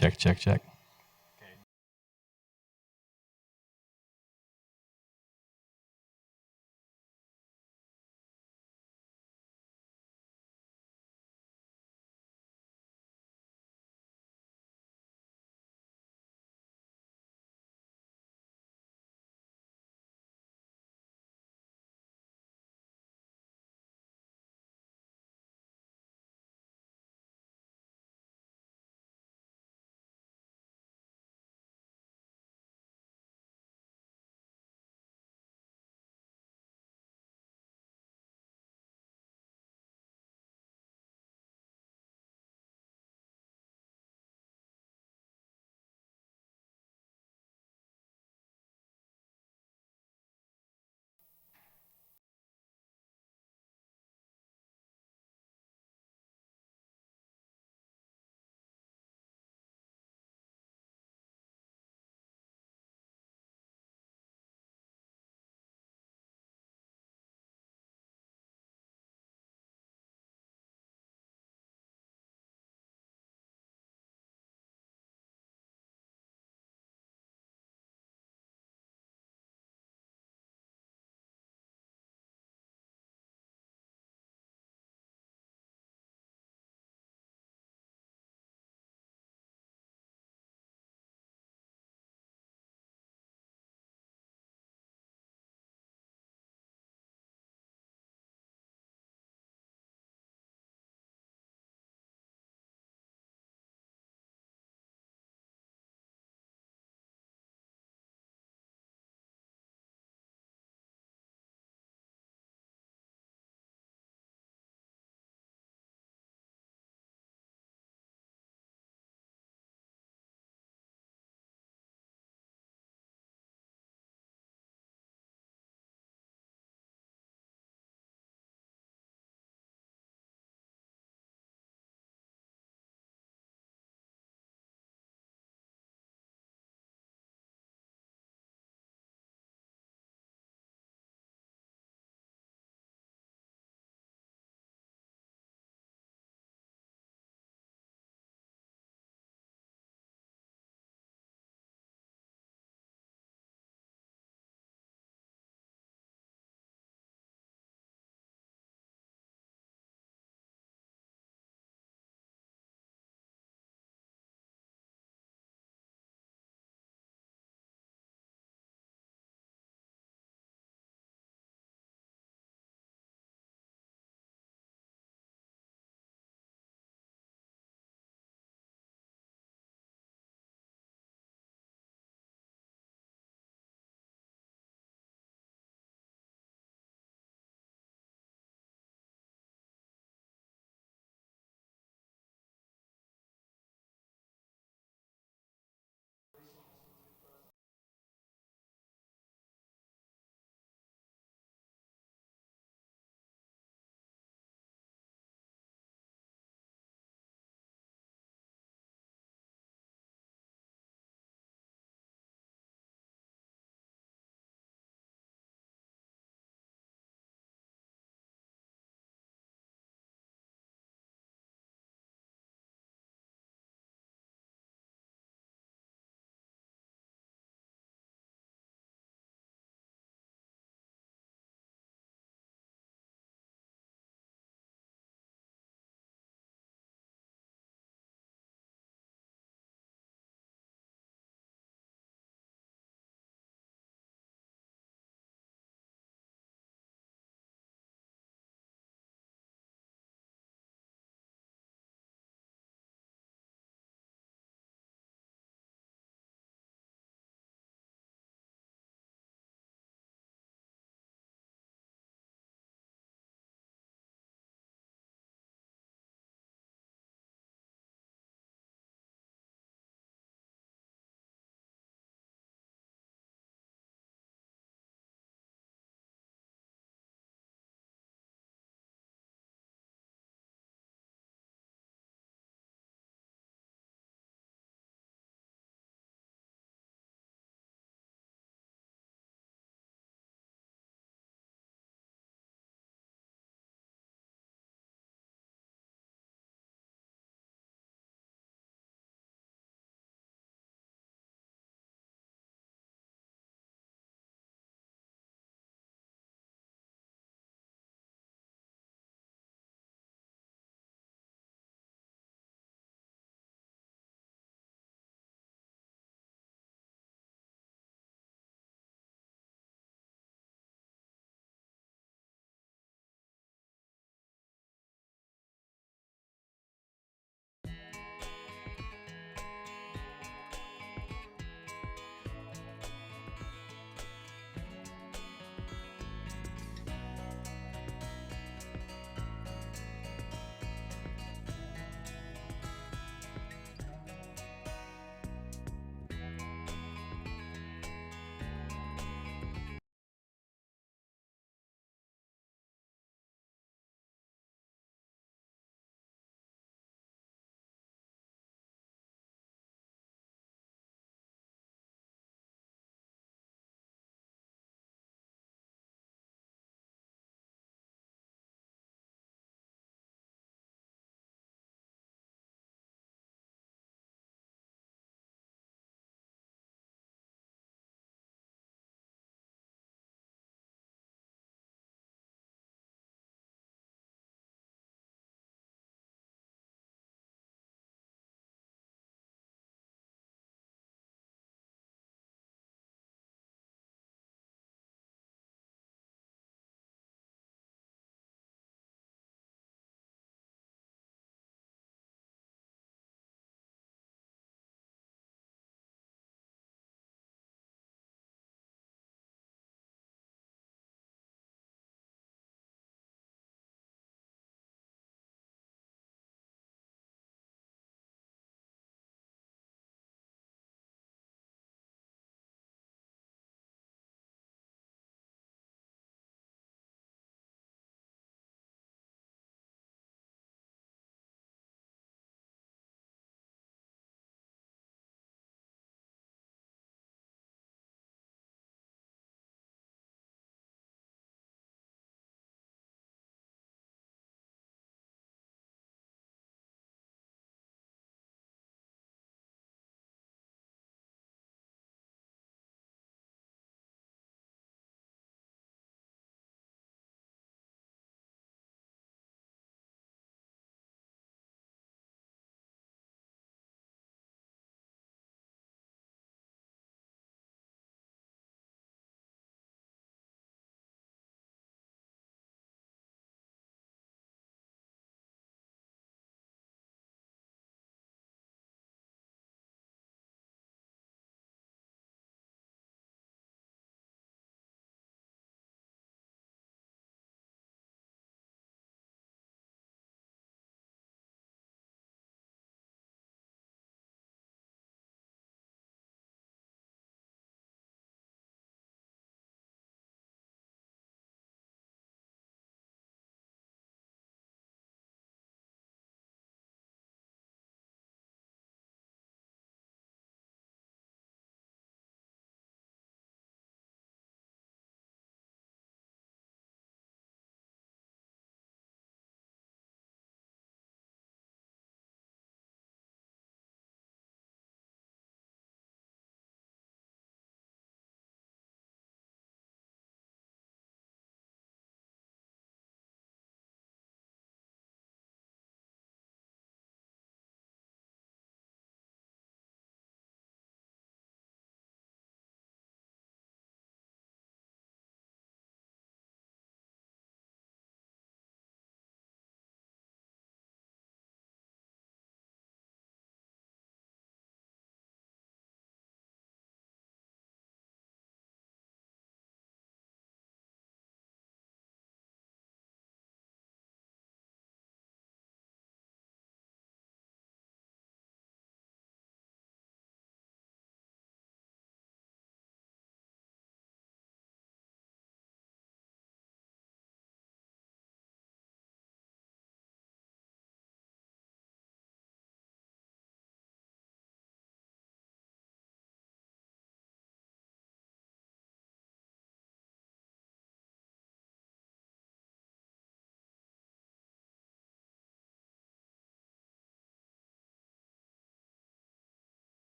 Check, check, check.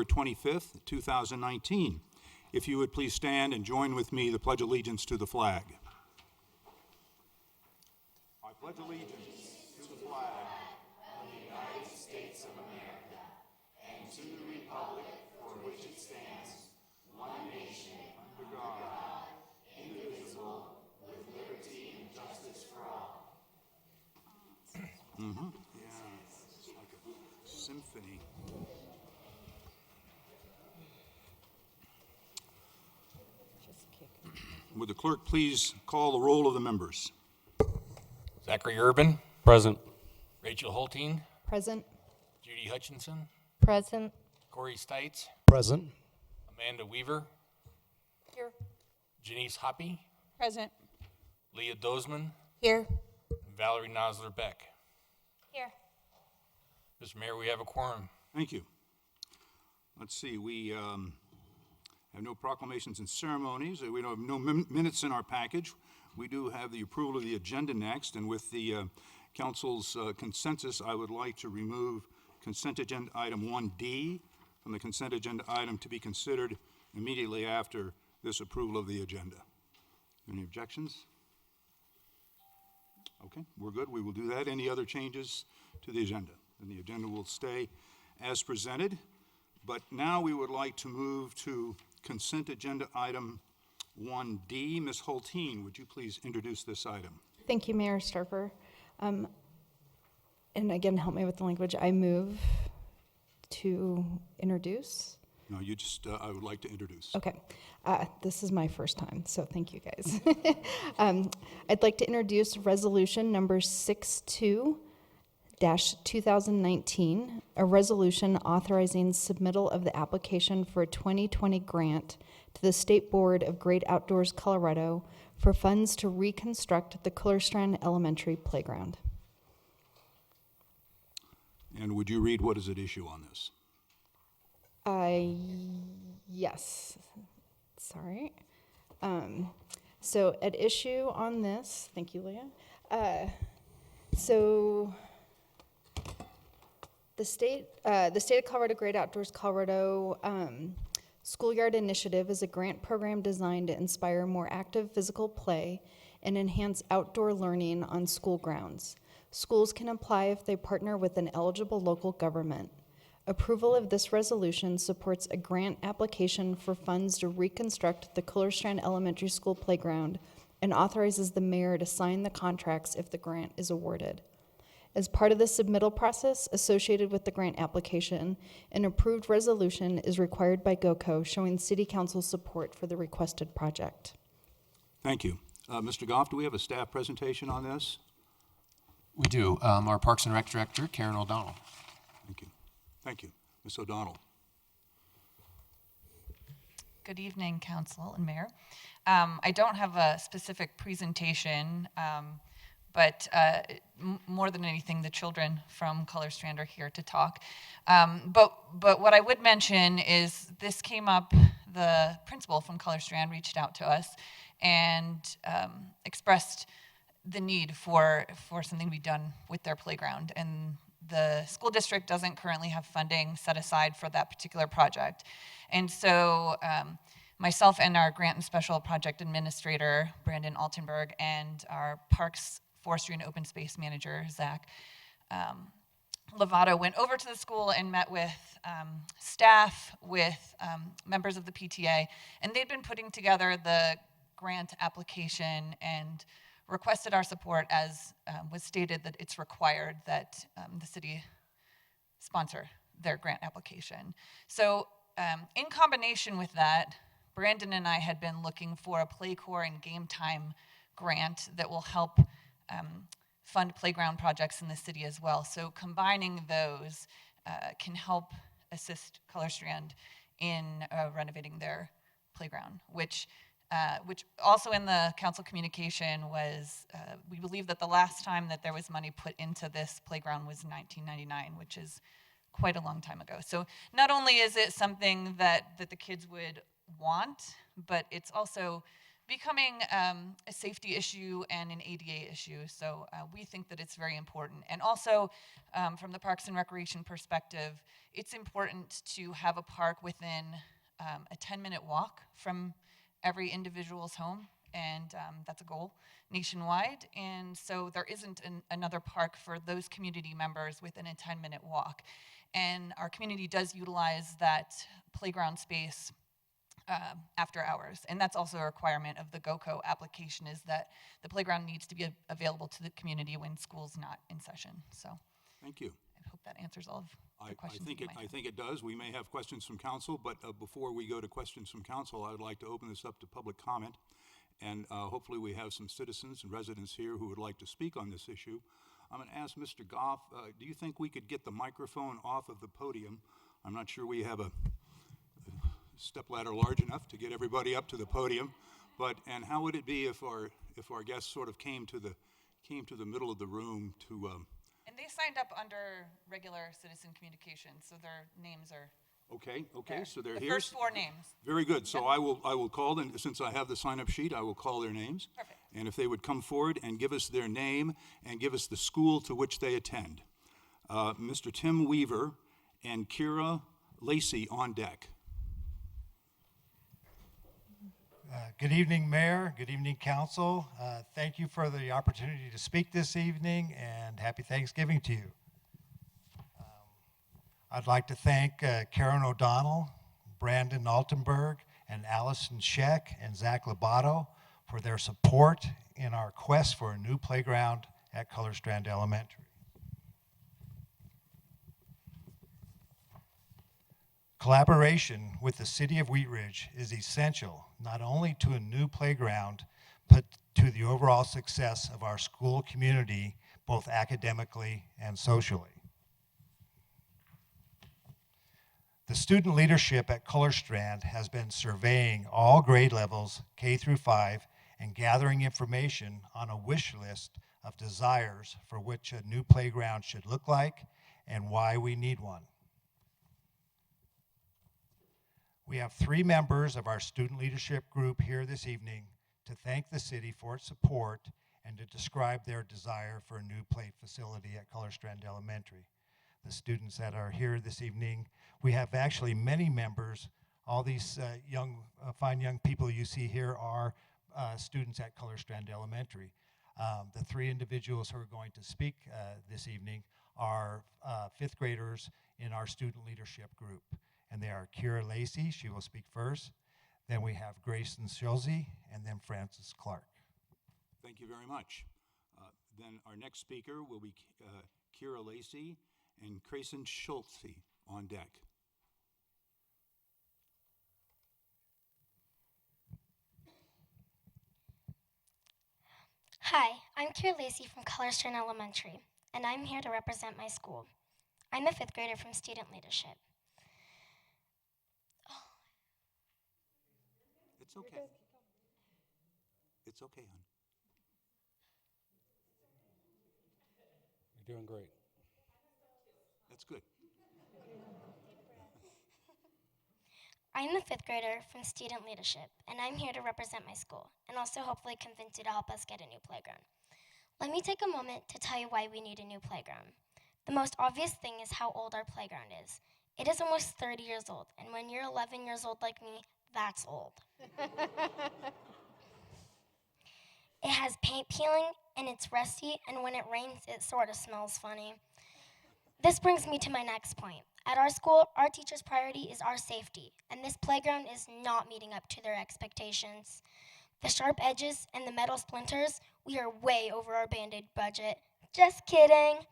25th, 2019. If you would please stand and join with me the Pledge of Allegiance to the flag. I pledge allegiance to the flag of the United States of America and to the republic for which it stands, one nation, under God, indivisible, with liberty and justice for all. Yeah, it's like a symphony. Would the clerk please call the roll of the members? Zachary Urban. Present. Rachel Holteen. Present. Judy Hutchinson. Present. Corey Stites. Present. Amanda Weaver. Here. Janice Hoppy. Present. Leah Dozman. Here. And Valerie Nosler-Beck. Here. Mr. Mayor, we have a quorum. Thank you. Let's see, we have no proclamations and ceremonies. We don't have no minutes in our package. We do have the approval of the agenda next, and with the council's consensus, I would like to remove consent agenda item 1D from the consent agenda item to be considered immediately after this approval of the agenda. Any objections? Okay, we're good. We will do that. Any other changes to the agenda? And the agenda will stay as presented. But now we would like to move to consent agenda item 1D. Ms. Holteen, would you please introduce this item? Thank you, Mayor Starper. And again, help me with the language. I move to introduce. No, you just, I would like to introduce. Okay. This is my first time, so thank you, guys. I'd like to introduce resolution number 62-2019, a resolution authorizing submittal of the application for a 2020 grant to the State Board of Great Outdoors Colorado for funds to reconstruct the Kullerstrand Elementary Playground. And would you read what is at issue on this? Yes. Sorry. So at issue on this, thank you, Leah. So the state of Colorado Great Outdoors Colorado Schoolyard Initiative is a grant program designed to inspire more active physical play and enhance outdoor learning on school grounds. Schools can apply if they partner with an eligible local government. Approval of this resolution supports a grant application for funds to reconstruct the Kullerstrand Elementary School playground and authorizes the mayor to sign the contracts if the grant is awarded. As part of the submittal process associated with the grant application, an approved resolution is required by GOCO showing City Council support for the requested project. Thank you. Mr. Goff, do we have a staff presentation on this? We do. Our Parks and Rec Director, Karen O'Donnell. Thank you. Thank you. Ms. O'Donnell. Good evening, Council and Mayor. I don't have a specific presentation, but more than anything, the children from Kullerstrand are here to talk. But what I would mention is this came up, the principal from Kullerstrand reached out to us and expressed the need for something to be done with their playground. And the school district doesn't currently have funding set aside for that particular project. And so myself and our grant and special project administrator, Brandon Altenberg, and our Parks, Forestry, and Open Space manager, Zach Lovato, went over to the school and met with staff, with members of the PTA, and they'd been putting together the grant application and requested our support, as was stated that it's required that the city sponsor their grant application. So in combination with that, Brandon and I had been looking for a PlayCorps and Game Time grant that will help fund playground projects in the city as well. So combining those can help assist Kullerstrand in renovating their playground, which also in the council communication was, we believe that the last time that there was money put into this playground was 1999, which is quite a long time ago. So not only is it something that the kids would want, but it's also becoming a safety issue and an ADA issue. So we think that it's very important. And also, from the Parks and Recreation perspective, it's important to have a park within a 10-minute walk from every individual's home, and that's a goal nationwide. And so there isn't another park for those community members within a 10-minute walk. And our community does utilize that playground space after hours. And that's also a requirement of the GOCO application, is that the playground needs to be available to the community when school's not in session. So Thank you. I hope that answers all of I the questions think that you it, might I have. think it does. We may have questions from council, but before we go to questions from council, I would like to open this up to public comment. And hopefully we have some citizens and residents here who would like to speak on this issue. I'm going to ask Mr. Goff, do you think we could get the microphone off of the podium? I'm not sure we have a stepladder large enough to get everybody up to the podium, and how would it be if our guests sort of came to the middle of the room to And they signed up under regular citizen communication, so their names are okay, there. so they're The here. first 4 names. Very good. So I will call them, since I have the sign-up sheet, I will call their names. Perfect. And if they would come forward and give us their name and give us the school to which they attend. Mr. Tim Weaver and Kira Lacey on deck. Good evening, Mayor. Good evening, Council. Thank you for the opportunity to speak this evening, and happy Thanksgiving to you. I'd like to thank Karen O'Donnell, Brandon Altenberg, and Allison Scheck and Zach Labato for their support in our quest for a new playground at Color Strand Elementary. Collaboration with the City of Wheat Ridge is essential not only to a new playground, but to the overall success of our school community, both academically and socially. The student leadership at Color Strand has been surveying all grade levels, K through 5, and gathering information on a wish list of desires for which a new playground should look like and why we need one. We have 3 members of our student leadership group here this evening to thank the city for its support and to describe their desire for a new play facility at Color Strand Elementary. The students that are here this evening, we have actually many members. All these fine young people you see here are students at Color Strand Elementary. The 3 individuals who are going to speak this evening are 5th graders in our student leadership group. And they are Kira Lacey, she will speak first. Then we have Grayson Schulze, and then Francis Clark. Thank you very much. Then our next speaker will be Kira Lacey and Grayson Schulze on deck. Hi, I'm Kira Lacey from Color Strand Elementary, and I'm here to represent my school. I'm a 5th grader from Student Leadership. It's okay. It's okay, hon. You're doing great. That's good. I'm a 5th grader from Student Leadership, and I'm here to represent my school, and also hopefully convince you to help us get a new playground. Let me take a moment to tell you why we need a new playground. The most obvious thing is how old our playground is. It is almost 30 years old, and when you're 11 years old like me, that's old. It has paint peeling, and it's rusty, and when it rains, it sort of smells funny. This brings me to my next point. At our school, our teachers' priority is our safety, and this playground is not meeting up to their expectations. The sharp edges and the metal splinters, we are way over our Band-Aid budget. Just kidding.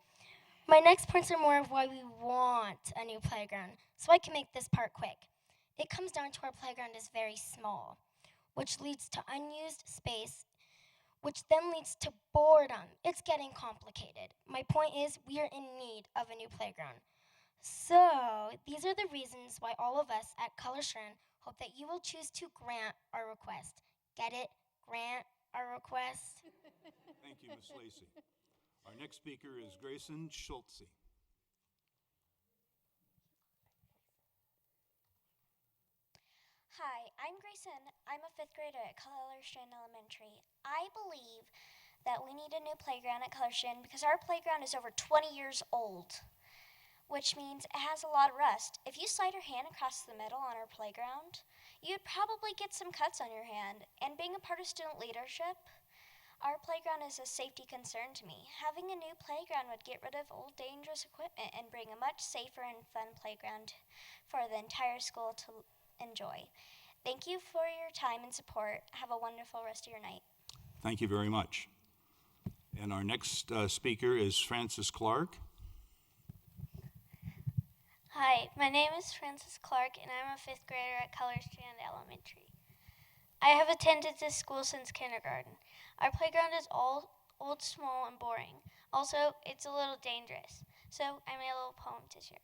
My next points are more of why we want a new playground, so I can make this part quick. It comes down to our playground is very small, which leads to unused space, which then leads to boredom. It's getting complicated. My point is we are in need of a new playground. So these are the reasons why all of us at Color Strand hope that you will choose to grant our request. Get it? Grant our request. Thank you, Ms. Lacey. Our next speaker is Grayson Schulze. Hi, I'm Grayson. I'm a fifth grader at Color Strand Elementary. I believe that we need a new playground at Color Strand because our playground is over 20 years old, which means it has a lot of rust. If you slide your hand across the middle on our playground, you'd probably get some cuts on your hand. And being a part of student leadership, our playground is a safety concern to me. Having a new playground would get rid of old dangerous equipment and bring a much safer and fun playground for the entire school to enjoy. Thank you for your time and support. Have a wonderful rest of your night. Thank you very much. And our next speaker is Frances Clark. Hi, my name is Frances Clark, and I'm a fifth grader at Color Strand Elementary. I have attended this school since kindergarten. Our playground is all old, small, and boring. Also, it's a little dangerous, so I made a little poem to share.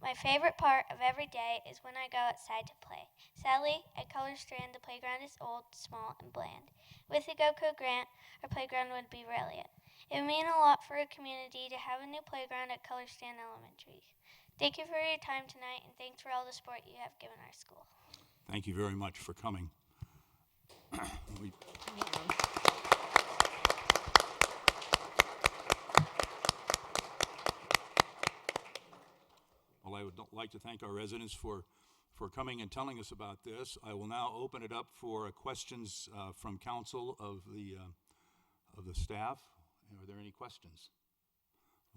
My favorite part of every day is when I go outside to play. Sadly, at Color Strand, the playground is old, small, and bland. With the GoCo grant, our playground would be brilliant. It would mean a lot for a community to have a new playground at Color Strand Elementary. Thank you for your time tonight, and thanks for all the support you have given our school. Thank you very much for coming. Well, I would like to thank our residents for coming and telling us about this. I will now open it up for questions from council of the staff. Are there any questions?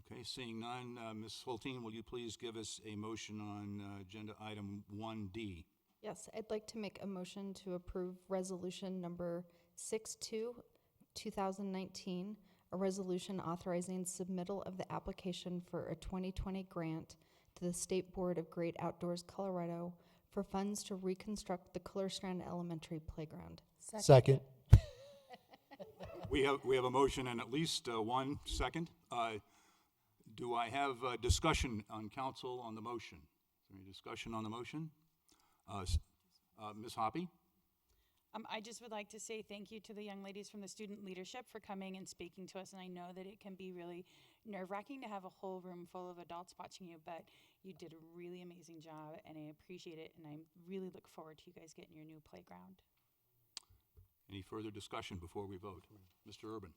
Okay, seeing none, Ms. Hulteen, will you please give us a motion on agenda item 1D? Yes, I'd like to make a motion to approve resolution number 62-2019, a resolution authorizing submittal of the application for a 2020 grant to the State Board of Great Outdoors Colorado for funds to reconstruct the Color Strand Elementary playground. Second. We have a motion and at least 1 second. Do I have discussion on council on the motion? Is there any discussion on the motion? Ms. Hoppy? I just would like to say thank you to the young ladies from the student leadership for coming and speaking to us. And I know that it can be really nerve-wracking to have a whole room full of adults watching you, but you did a really amazing job, and I appreciate it. And I really look forward to you guys getting your new playground. Any further discussion before we vote? Mr. Urban?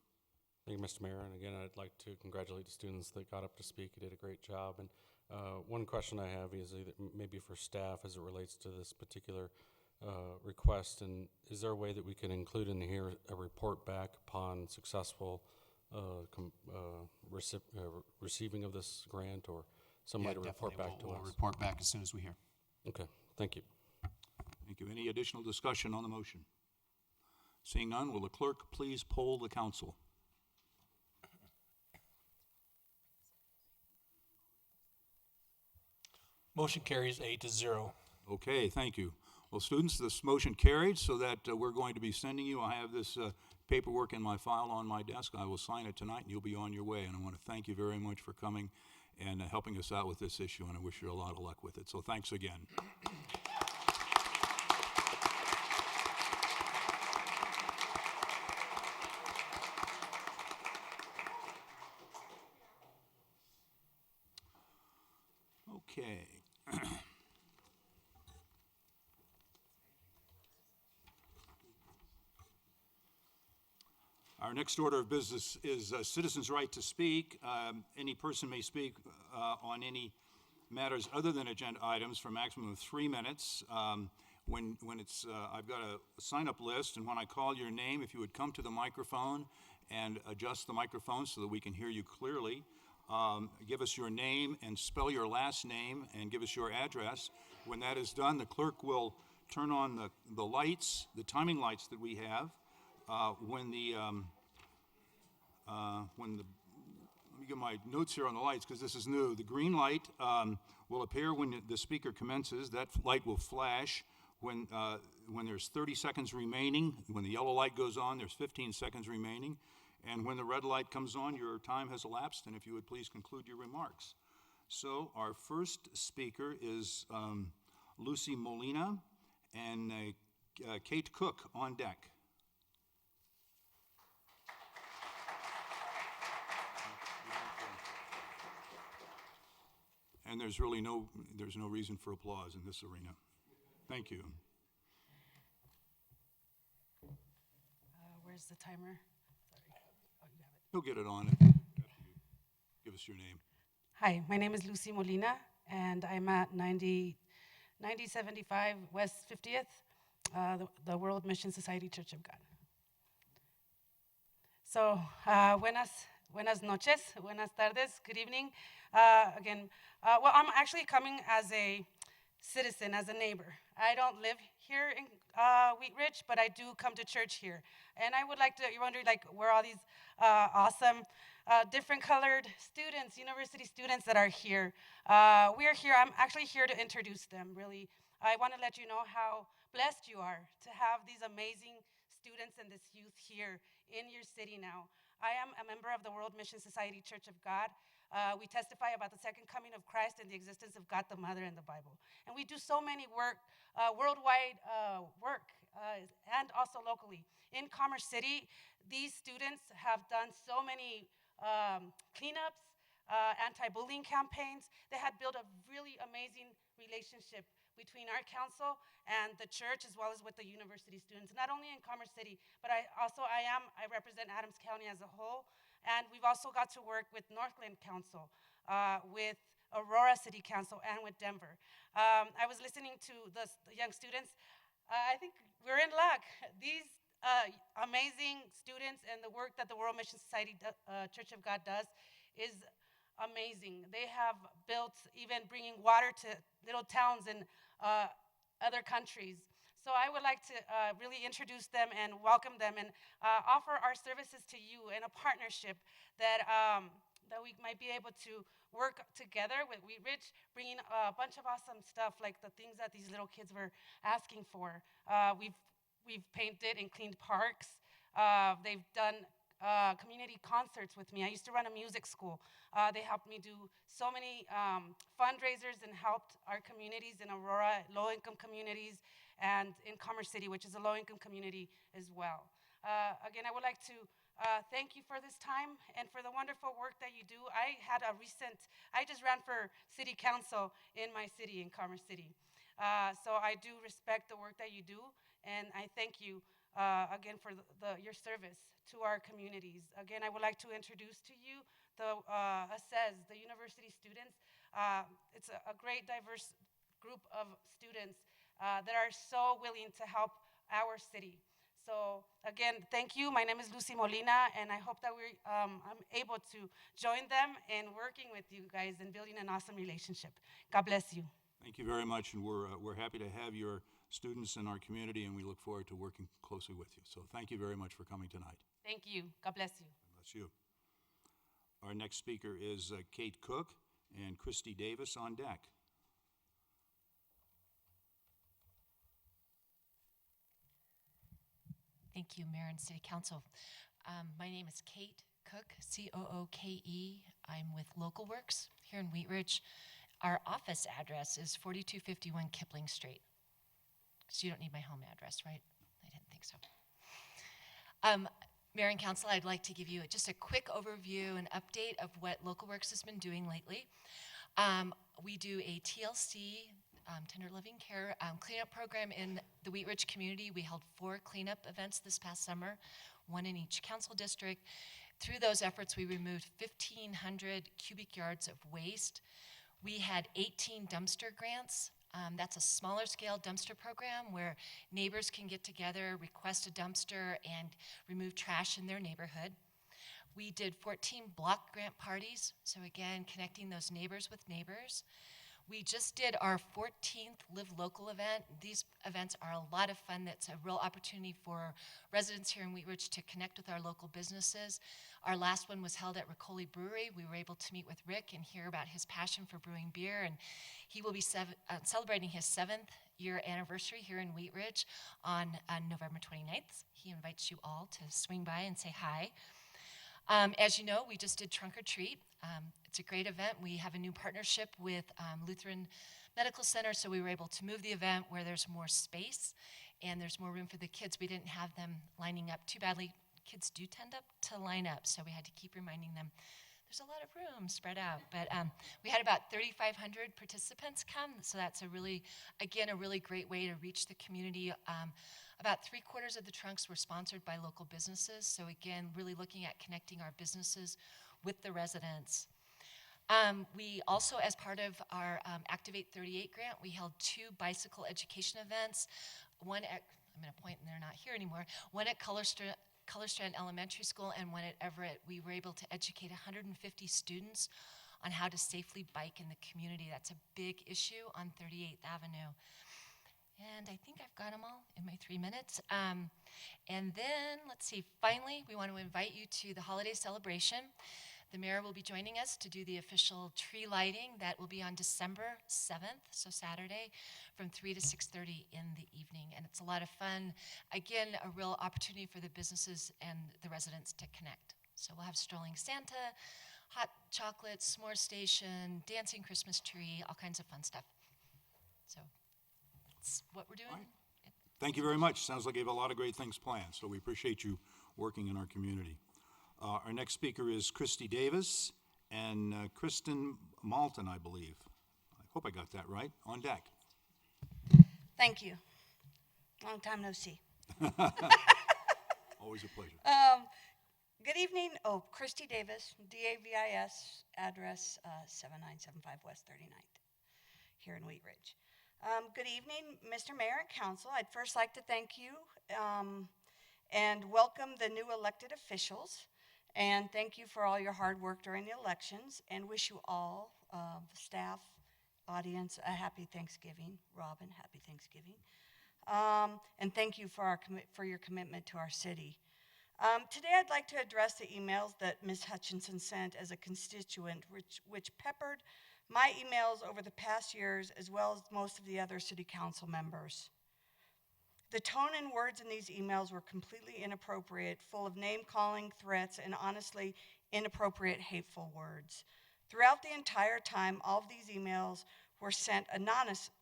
Thank you, Mr. Mayor. And again, I'd like to congratulate the students that got up to speak. You did a great job. And one question I have is either maybe for staff as it relates to this particular request. And is there a way that we can include in here a report back upon successful receiving of this grant, or some way to report back to us? We'll report back as soon as we hear. Okay, thank you. Thank you. Any additional discussion on the motion? Seeing none, will the clerk please poll the council? Motion carries 8-0. Okay, thank you. Well, students, this motion carried, so that we're going to be sending you, I have this paperwork in my file on my desk. I will sign it tonight, and you'll be on your way. And I want to thank you very much for coming and helping us out with this issue, and I wish you a lot of luck with it. So thanks again. Okay. Our next order of business is citizens' right to speak. Any person may speak on any matters other than agenda items for a maximum of 3 minutes. When it's, I've got a sign-up list, and when I call your name, if you would come to the microphone and adjust the microphone so that we can hear you clearly. Give us your name and spell your last name and give us your address. When that is done, the clerk will turn on the lights, the timing lights that we have. Let me get my notes here on the lights because this is new. The green light will appear when the speaker commences. That light will flash when there's 30 seconds remaining. When the yellow light goes on, there's 15 seconds remaining. And when the red light comes on, your time has elapsed, and if you would please conclude your remarks. So our first speaker is Lucy Molina and Kate Cook on deck. And there's no reason for applause in this arena. Thank you. Where's the timer? Sorry. Oh, you have it. He'll get it on after you give us your name. Hi, my name is Lucy Molina, and I'm at 9075 West 50th, the World Mission Society Church of God. So, buenas noches, buenas tardes, good evening. Well, I'm actually coming as a citizen, as a neighbor. I don't live here in Wheat Ridge, but I do come to church here. And I would like to, you're wondering, like, where are all these awesome, different colored students, university students that are here. We are here, I'm actually here to introduce them, really. I want to let you know how blessed you are to have these amazing students and this youth here in your city now. I am a member of the World Mission Society Church of God. We testify about the second coming of Christ and the existence of God the Mother in the Bible. And we do so many worldwide work, and also locally. In Commerce City, these students have done so many cleanups, anti-bullying campaigns. They had built a really amazing relationship between our council and the church, as well as with the university students, not only in Commerce City, but I represent Adams County as a whole, and we've also got to work with Northland Council, with Aurora City Council, and with Denver. I was listening to the young students. I think we're in luck. These amazing students and the work that the World Mission Society Church of God does is amazing. They have built, even bringing water to little towns in other countries. So I would like to really introduce them and welcome them and offer our services to you in a partnership that we might be able to work together with Wheat Ridge, bringing a bunch of awesome stuff like the things that these little kids were asking for. We've painted and cleaned parks. They've done community concerts with me. I used to run a music school. They helped me do so many fundraisers and helped our communities in Aurora, low-income communities, and in Commerce City, which is a low-income community as well. Again, I would like to thank you for this time and for the wonderful work that you do. I just ran for city council in my city, in Commerce City. So I do respect the work that you do, and I thank you again for your service to our communities. Again, I would like to introduce to you the ASES, the university students. It's a great diverse group of students that are so willing to help our city. So again, thank you. My name is Lucy Molina, and I hope that I'm able to join them in working with you guys and building an awesome relationship. God bless you. Thank you very much, and we're happy to have your students in our community, and we look forward to working closely with you. So thank you very much for coming tonight. Thank you. God bless you. God bless you. Our next speaker is Kate Cook and Christy Davis on deck. Thank you, Mayor and City Council. My name is Kate Cook, C-O-O-K-E. I'm with Local Works here in Wheat Ridge. Our office address is 4251 Kipling Street. So you don't need my home address, right? I didn't think so. Mayor and Council, I'd like to give you just a quick overview and update of what Local Works has been doing lately. We do a TLC, Tender Living Care cleanup program in the Wheat Ridge community. We held 4 cleanup events this past summer, 1 in each council district. Through those efforts, we removed 1,500 cubic yards of waste. We had 18 dumpster grants. That's a smaller scale dumpster program where neighbors can get together, request a dumpster, and remove trash in their neighborhood. We did 14 block grant parties, so again, connecting those neighbors with neighbors. We just did our 14th Live Local event. These events are a lot of fun. That's a real opportunity for residents here in Wheat Ridge to connect with our local businesses. Our last one was held at Riccoli Brewery. We were able to meet with Rick and hear about his passion for brewing beer, and he will be celebrating his 7th year anniversary here in Wheat Ridge on November 29th. He invites you all to swing by and say hi. As you know, we just did Trunk or Treat. It's a great event. We have a new partnership with Lutheran Medical Center, so we were able to move the event where there's more space and there's more room for the kids. We didn't have them lining up too badly. Kids do tend up to line up, so we had to keep reminding them there's a lot of room spread out. But we had about 3,500 participants come, so that's a really great way to reach the community. About 3/4 of the trunks were sponsored by local businesses, so again, really looking at connecting our businesses with the residents. We also, as part of our Activate 38 grant, we held 2 bicycle education events. One at, I'm going to point and they're not here anymore, one at Color Strand Elementary School and one at Everett. We were able to educate 150 students on how to safely bike in the community. That's a big issue on 38th Avenue. And I think I've got them all in my 3 minutes. And then, let's see, finally, we want to invite you to the holiday celebration. The mayor will be joining us to do the official tree lighting. That will be on December 7th, so Saturday, from 3 to 6:30 in the evening. And it's a lot of fun. Again, a real opportunity for the businesses and the residents to connect. So we'll have strolling Santa, hot chocolate, s'more station, dancing Christmas tree, all kinds of fun stuff. So that's what we're doing. Thank you very much. Sounds like you have a lot of great things planned, so we appreciate you working in our community. Our next speaker is Christy Davis and Kristen Malton, I believe. I hope I got that right. On deck. Thank you. Long time no see. Always a pleasure. Good evening. Oh, Christy Davis, DAVIS, address 7975 West 39th, here in Wheat Ridge. Good evening, Mr. Mayor and Council. I'd first like to thank you and welcome the new elected officials. And thank you for all your hard work during the elections, and wish you all, the staff, audience, a happy Thanksgiving. Robin, happy Thanksgiving. And thank you for your commitment to our city. Today I'd like to address the emails that Ms. Hutchinson sent as a constituent, which peppered my emails over the past years, as well as most of the other city council members. The tone and words in these emails were completely inappropriate, full of name-calling, threats, and honestly, inappropriate, hateful words. Throughout the entire time, all of these emails were sent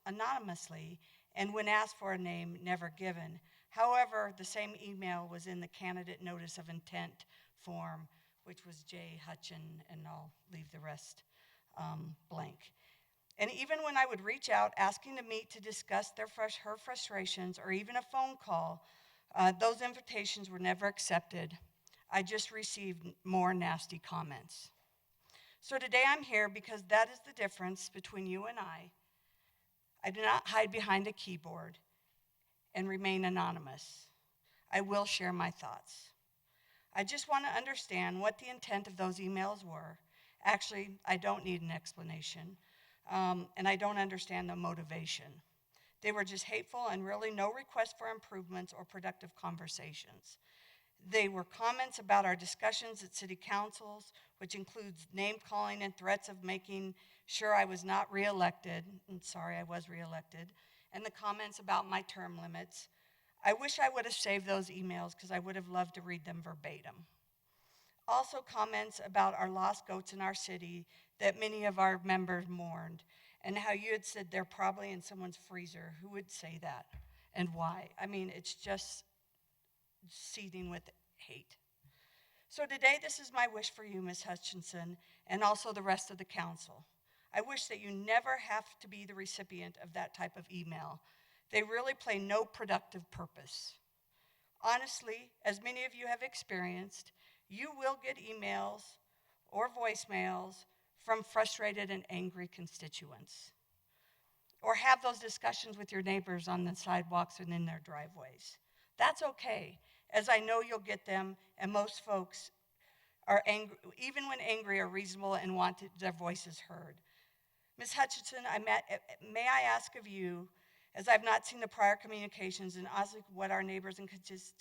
anonymously, and when asked for a name, never given. However, the same email was in the candidate notice of intent form, which was J. Hutchin, and I'll leave the rest blank. And even when I would reach out asking to meet to discuss her frustrations or even a phone call, those invitations were never accepted. I just received more nasty comments. So today I'm here because that is the difference between you and I. I do not hide behind a keyboard and remain anonymous. I will share my thoughts. I just want to understand what the intent of those emails were. Actually, I don't need an explanation. And I don't understand the motivation. They were just hateful and really no request for improvements or productive conversations. They were comments about our discussions at city councils, which includes name-calling and threats of making sure I was not reelected. And sorry, I was reelected. And the comments about my term limits. I wish I would have saved those emails because I would have loved to read them verbatim. Also comments about our lost goats in our city that many of our members mourned, and how you had said they're probably in someone's freezer. Who would say that, and why? I mean, it's just seething with hate. So today, this is my wish for you, Ms. Hutchinson, and also the rest of the council. I wish that you never have to be the recipient of that type of email. They really play no productive purpose. Honestly, as many of you have experienced, you will get emails or voicemails from frustrated and angry constituents, or have those discussions with your neighbors on the sidewalks and in their driveways. That's okay, as I know you'll get them, and most folks are angry, even when angry, are reasonable and want their voices heard. Ms. Hutchinson, may I ask of you, as I've not seen the prior communications and honestly what our neighbors and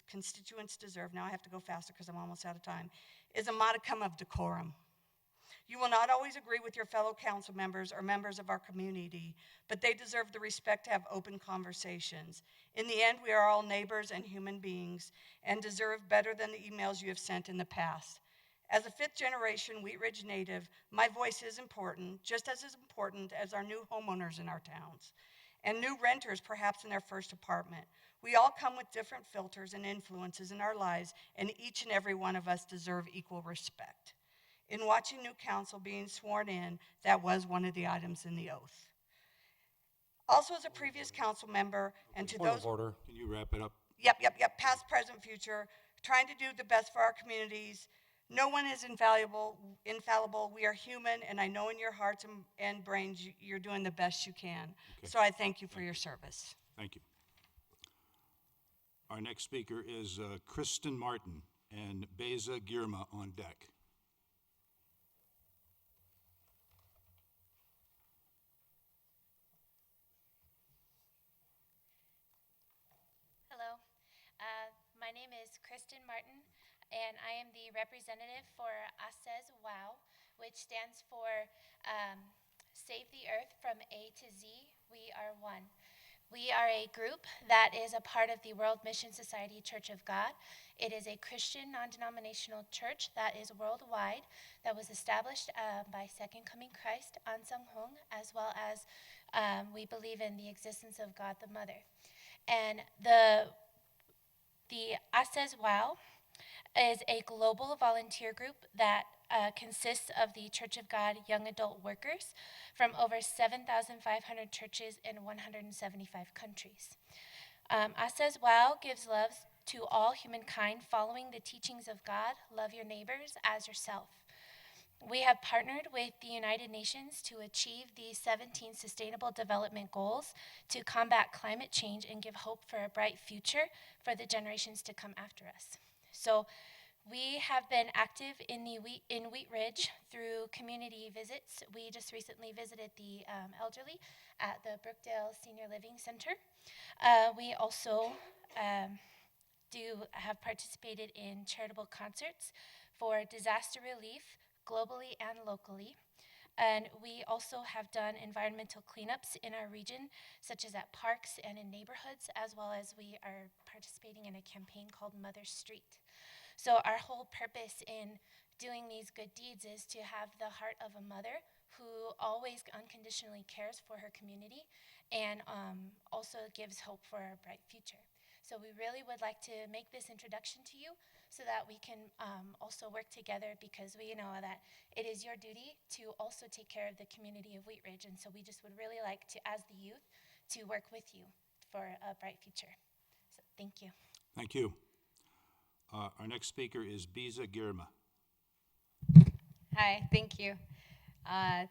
constituents deserve, now I have to go faster because I'm almost out of time, is a modicum of decorum. You will not always agree with your fellow council members or members of our community, but they deserve the respect to have open conversations. In the end, we are all neighbors and human beings and deserve better than the emails you have sent in the past. As a fifth-generation Wheat Ridge native, my voice is important, just as important as our new homeowners in our towns, and new renters perhaps in their first apartment. We all come with different filters and influences in our lives, and each and every one of us deserve equal respect. in watching new council being sworn in, that was one of the items in the oath. Also, as a previous council member, and to Point those of order. Can you wrap it up? Yep, past, present, future, trying to do the best for our communities. No one is infallible. We are human, and I know in your hearts and brains you're doing the best you can. Okay. So I thank you for your service. Thank you. Our next speaker is Kristen Martin and Beza Girma on deck. Hello, my name is Kristen Martin, and I am the representative for ASES WOW, which stands for Save the Earth from A to Z, We Are One. We are a group that is a part of the World Mission Society Church of God. It is a Christian non-denominational church that is worldwide, that was established by Second Coming Christ, Ansang Hong, as well as we believe in the existence of God the Mother. And the ASES WOW is a global volunteer group that consists of the Church of God young adult workers from over 7,500 churches in 175 countries. ASES WOW gives love to all humankind following the teachings of God, love your neighbors as yourself. We have partnered with the United Nations to achieve the 17 Sustainable Development Goals to combat climate change and give hope for a bright future for the generations to come after us. So we have been active in Wheat Ridge through community visits. We just recently visited the elderly at the Brookdale Senior Living Center. We also have participated in charitable concerts for disaster relief globally and locally. And we also have done environmental cleanups in our region, such as at parks and in neighborhoods, as well as we are participating in a campaign called Mother Street. So our whole purpose in doing these good deeds is to have the heart of a mother who always unconditionally cares for her community and also gives hope for a bright future. So we really would like to make this introduction to you so that we can also work together, because we know that it is your duty to also take care of the community of Wheat Ridge. And so we just would really like to, as the youth, to work with you for a bright future. So thank you. Thank you. Our next speaker is Beza Girma. Hi, thank you.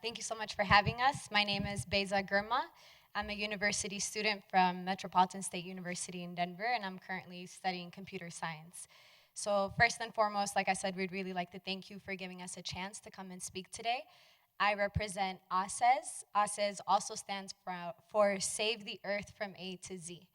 Thank you so much for having us. My name is Beza Girma. I'm a university student from Metropolitan State University in Denver, and I'm currently studying computer science. So first and foremost, like I said, we'd really like to thank you for giving us a chance to come and speak today. I represent ASES. ASES also stands for Save the Earth from A to Z.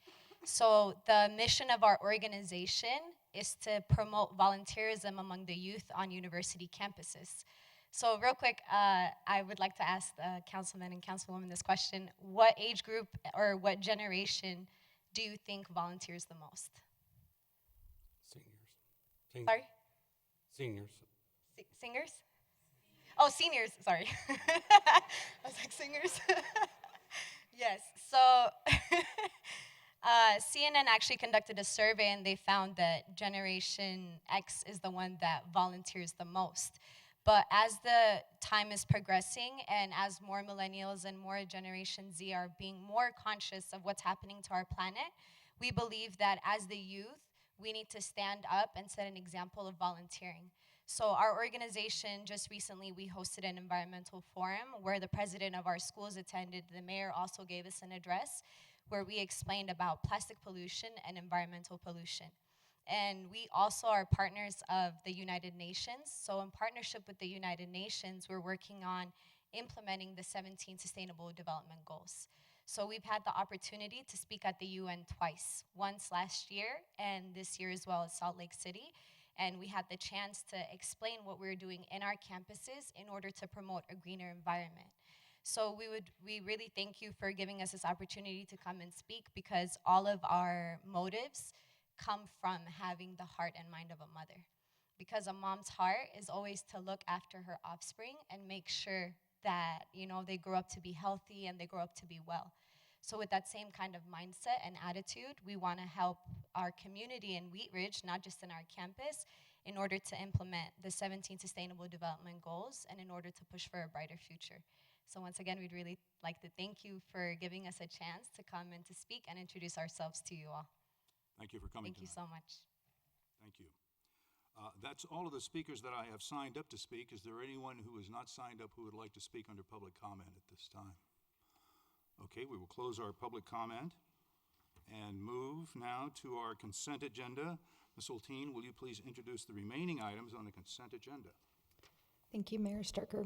So the mission of our organization is to promote volunteerism among the youth on university campuses. So real quick, I would like to ask the councilman and councilwoman this question. What age group or what generation do you think volunteers the most? Seniors. Sorry? Seniors. Singers? Oh, seniors, sorry. I was like, singers? Yes, so CNN actually conducted a survey and they found that Generation X is the one that volunteers the most. But as the time is progressing and as more millennials and more Generation Z are being more conscious of what's happening to our planet, we believe that as the youth, we need to stand up and set an example of volunteering. So our organization, just recently, we hosted an environmental forum where the president of our schools attended. The mayor also gave us an address where we explained about plastic pollution and environmental pollution. And we also are partners of the United Nations. So in partnership with the United Nations, we're working on implementing the 17 Sustainable Development Goals. So we've had the opportunity to speak at the UN twice, once last year and this year as well as Salt Lake City. And we had the chance to explain what we're doing in our campuses in order to promote a greener environment. So we really thank you for giving us this opportunity to come and speak, because all of our motives come from having the heart and mind of a mother. Because a mom's heart is always to look after her offspring and make sure that, you know, they grow up to be healthy and they grow up to be well. So with that same kind of mindset and attitude, we want to help our community in Wheat Ridge, not just in our campus, in order to implement the 17 Sustainable Development Goals and in order to push for a brighter future. So once again, we'd really like to thank you for giving us a chance to come and to speak and introduce ourselves to you all. Thank you for coming Thank you tonight. so much. Thank you. That's all of the speakers that I have signed up to speak. Is there anyone who is not signed up who would like to speak under public comment at this time? Okay, we will close our public comment and move now to our consent agenda. Ms. Olteen, will you please introduce the remaining items on the consent agenda? Thank you, Mayor Starker.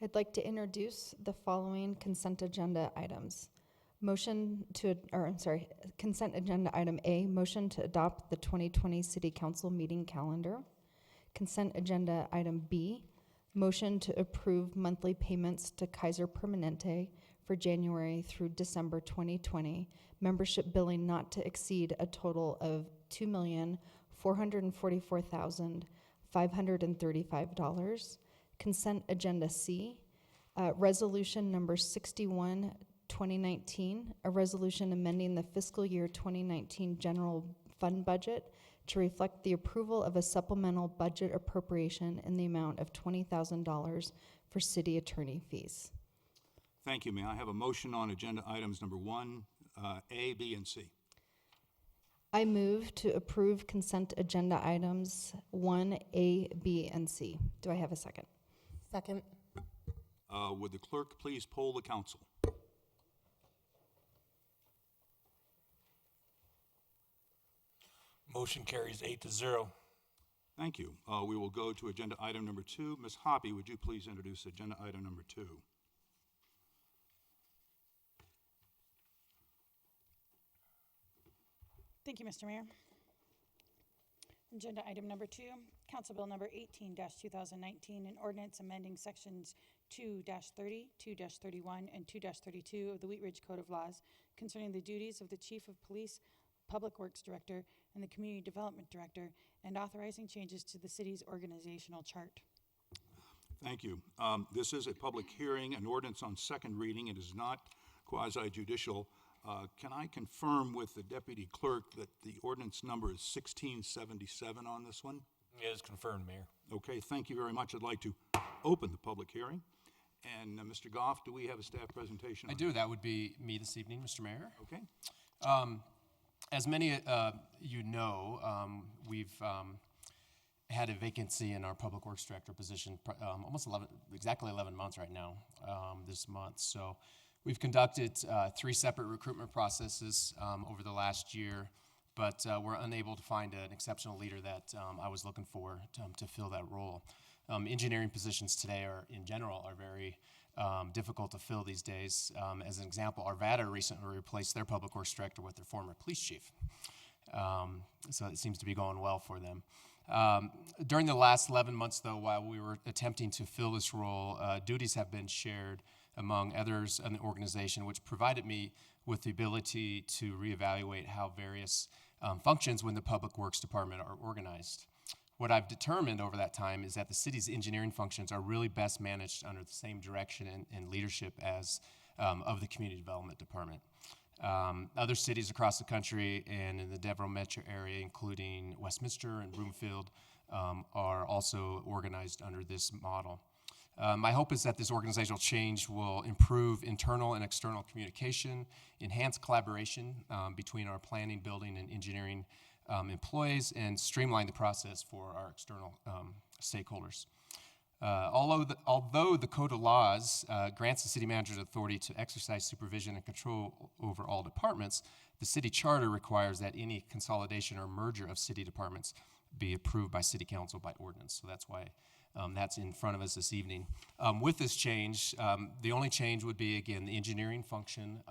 I'd like to introduce the following consent agenda items. Consent agenda item A, motion to adopt the 2020 City Council meeting calendar. Consent agenda item B, motion to approve monthly payments to Kaiser Permanente for January through December 2020, membership billing not to exceed a total of $2,444,535. Consent agenda C, resolution number 61, 2019, a resolution amending the fiscal year 2019 general fund budget to reflect the approval of a supplemental budget appropriation in the amount of $20,000 for city attorney fees. Thank you. May I have a motion on agenda items number 1, A, B, and C? I move to approve consent agenda items 1A, B, and C. Do I have a second? Second. Would the clerk please poll the council? Motion carries 8-0. Thank you. We will go to agenda item number 2. Ms. Hoppy, would you please introduce agenda item number 2? Thank you, Mr. Mayor. Agenda item number 2, Council Bill number 18-2019, an ordinance amending sections 2-30, 2-31, and 2-32 of the Wheat Ridge Code of Laws concerning the duties of the Chief of Police, Public Works Director, and the Community Development Director, and authorizing changes to the city's organizational chart. Thank you. This is a public hearing, an ordinance on second reading. It is not quasi-judicial. Can I confirm with the deputy clerk that the ordinance number is 1677 on this one? It is confirmed, Mayor. Okay, thank you very much. I'd like to open the public hearing. And Mr. Goff, do we have a staff presentation? I do. That would be me this evening, Mr. Mayor. Okay. As many you know, we've had a vacancy in our Public Works Director position exactly 11 months right now, this month. So we've conducted 3 separate recruitment processes over the last year, but we're unable to find an exceptional leader that I was looking for to fill that role. Engineering positions today in general are very difficult to fill these days. As an example, Arvada recently replaced their Public Works Director with their former police chief. So it seems to be going well for them. During the last 11 months, though, while we were attempting to fill this role, duties have been shared among others in the organization, which provided me with the ability to reevaluate how various functions within the Public Works Department are organized. What I've determined over that time is that the city's engineering functions are really best managed under the same direction and leadership as of the Community Development Department. Other cities across the country and in the Devereux metro area, including Westminster and Broomfield, are also organized under this model. My hope is that this organizational change will improve internal and external communication, enhance collaboration between our planning, building, and engineering employees, and streamline the process for our external stakeholders. Although the Code of Laws grants the city manager the authority to exercise supervision and control over all departments, the city charter requires that any consolidation or merger of city departments be approved by city council by ordinance. So that's why that's in front of us this evening. With this change, the only change would be, again, the engineering function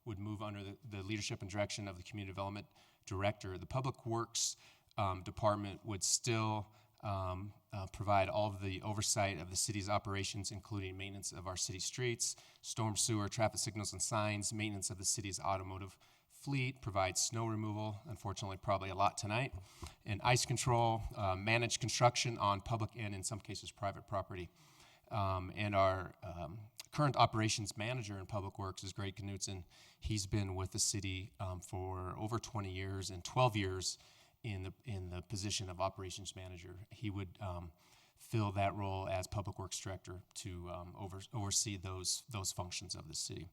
would move under the leadership and direction of the Community Development Director. The Public Works Department would still provide all of the oversight of the city's operations, including maintenance of our city streets, storm sewer, traffic signals and signs, maintenance of the city's automotive fleet, provide snow removal, unfortunately probably a lot tonight, and ice control, manage construction on public and in some cases private property. And our current operations manager in Public Works is Greg Knutson. He's been with the city for over 20 years and 12 years in the position of operations manager. He would fill that role as public works director to oversee those functions of the city.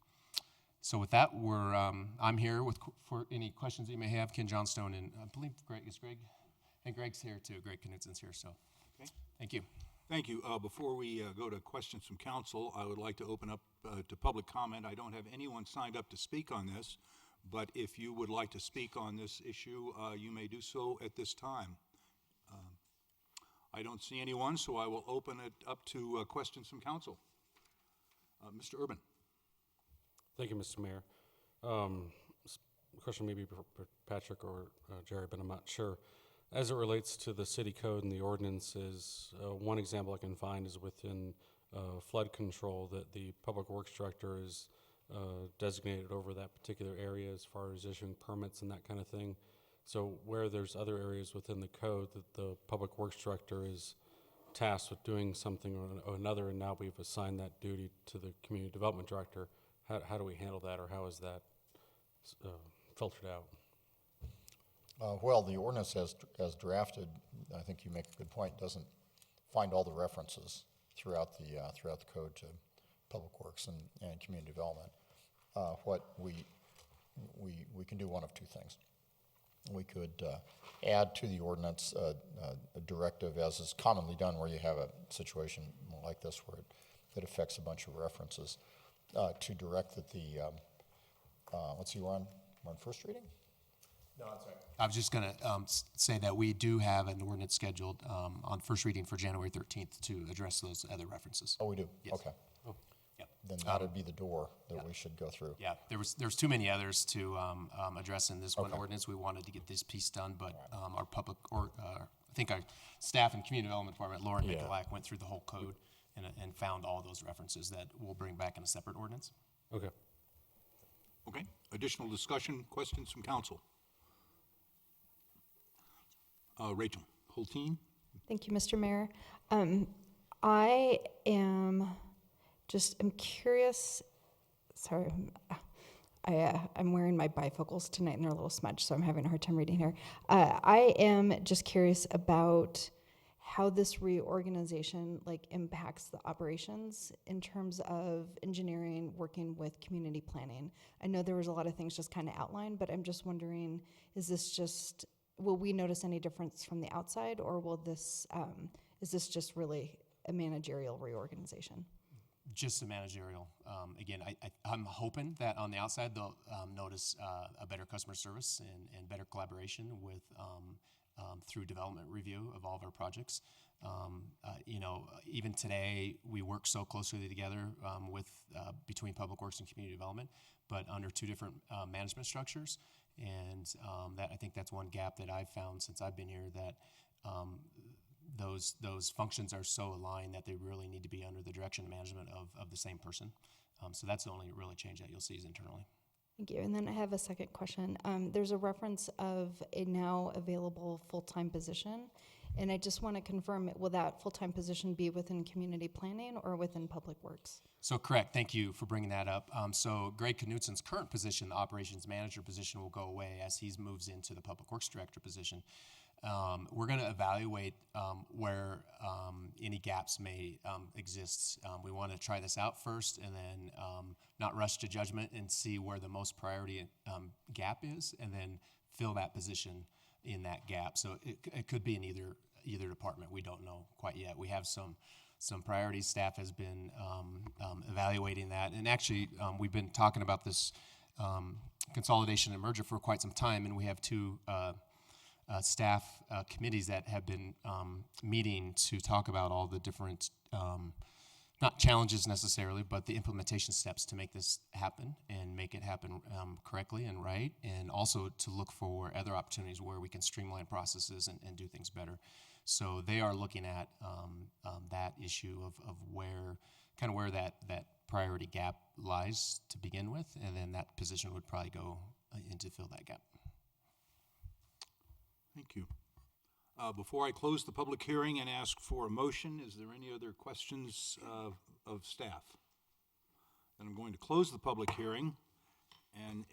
So with that, I'm here for any questions that you may have. Ken Johnstone and I believe Greg and Greg's here too. Greg Knutson's here. So, Okay. Thank you. Thank you. Before we go to questions from council, I would like to open up to public comment. I don't have anyone signed up to speak on this, but if you would like to speak on this issue, you may do so at this time. I don't see anyone, so I will open it up to questions from council. Mr. Urban. Thank you, Mr. Mayor. Question maybe for Patrick or Jerry, but I'm not sure. As it relates to the city code and the ordinances, one example I can find is within flood control, that the public works director is designated over that particular area as far as issuing permits and that kind of thing. So where there's other areas within the code that the public works director is tasked with doing something or another, and now we've assigned that duty to the community development director, how do we handle that, or how is that filtered out? Well, the ordinance as drafted, I think you make a good point, doesn't find all the references throughout the code to public works and community development. What we can do one of two things. We could add to the ordinance a directive, as is commonly done where you have a situation like this where it affects a bunch of references, to direct that the, let's see, we're on first reading? No, I'm sorry. I was just going to say that we do have an ordinance scheduled on first reading for January 13th to address those other references. Oh, we do? Yes. Okay. Oh, yeah. Then that would be the door that we should go through. Yeah, there's too many others to address in this one ordinance. We wanted to get this piece done, but our public, I think our staff and community development department, Lauren Nicolak, went through the whole code and found all those references that we'll bring back in a separate ordinance. Okay. Okay. Additional discussion, questions from council? Rachel Hulteen. Thank you, Mr. Mayor. I'm curious, sorry, I'm wearing my bifocals tonight and they're a little smudged, so I'm having a hard time reading here. I am just curious about how this reorganization impacts the operations in terms of engineering working with community planning. I know there was a lot of things just kind of outlined, but I'm just wondering, will we notice any difference from the outside, or is this just really a managerial reorganization? Just a managerial. Again, I'm hoping that on the outside they'll notice a better customer service and better collaboration with through development review of all of our projects. Even today we work so closely together between Public Works and Community Development, but under two different management structures. And I think that's one gap that I've found since I've been here, that those functions are so aligned that they really need to be under the direction and management of the same person. So that's the only really change that you'll see is internally. Thank you. And then I have a second question. There's a reference of a now available full-time position, and I just want to confirm, will that full-time position be within community planning or within Public Works? So correct. Thank you for bringing that up. So Greg Knutson's current position, the operations manager position, will go away as he moves into the Public Works director position. We're going to evaluate where any gaps may exist. We want to try this out first and then not rush to judgment and see where the most priority gap is, and then fill that position in that gap. So it could be in either department. We don't know quite yet. We have some priorities. Staff has been evaluating that, and actually we've been talking about this consolidation and merger for quite some time, and we have two staff committees that have been meeting to talk about all the different, not challenges necessarily, but the implementation steps to make this happen and make it happen correctly and right, and also to look for other opportunities where we can streamline processes and do things better. So they are looking at that issue of where that priority gap lies to begin with, and then that position would probably go in to fill that gap. Thank you. Before I close the public hearing and ask for a motion, is there any other questions of staff? Then I'm going to close the public hearing, and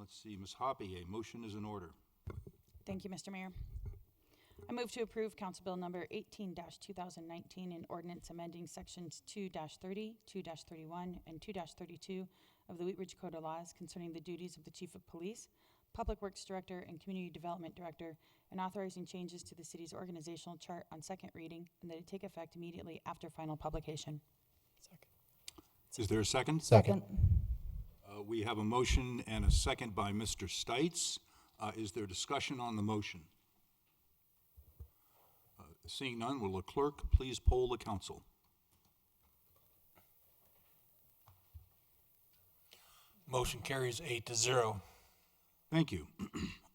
Let's see, Ms. Hoppy, a motion is in order. Thank you, Mr. Mayor. I move to approve Council Bill number 18-2019, an ordinance amending sections 2-30, 2-31, and 2-32 of the Wheat Ridge Code of Laws concerning the duties of the Chief of Police, Public Works Director, and Community Development Director, and authorizing changes to the city's organizational chart on second reading, and that it take effect immediately after final publication. Is there a second? Second. We have a motion and a second by Mr. Stites. Is there discussion on the motion? Seeing none, will the clerk please poll the council? Motion carries 8-0. Thank you.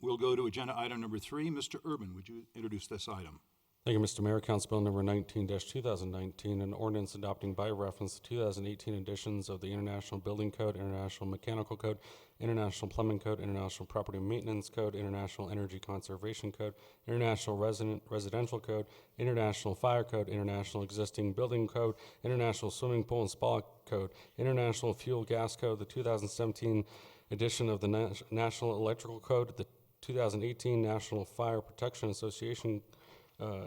We'll go to agenda item number 3. Mr. Urban, would you introduce this item? Thank you, Mr. Mayor. Council Bill number 19-2019, an ordinance adopting by reference the 2018 editions of the International Building Code, International Mechanical Code, International Plumbing Code, International Property Maintenance Code, International Energy Conservation Code, International Residential Code, International Fire Code, International Existing Building Code, International Swimming Pool and Spa Code, International Fuel Gas Code, the 2017 edition of the National Electrical Code, the 2018 National Fire Protection Association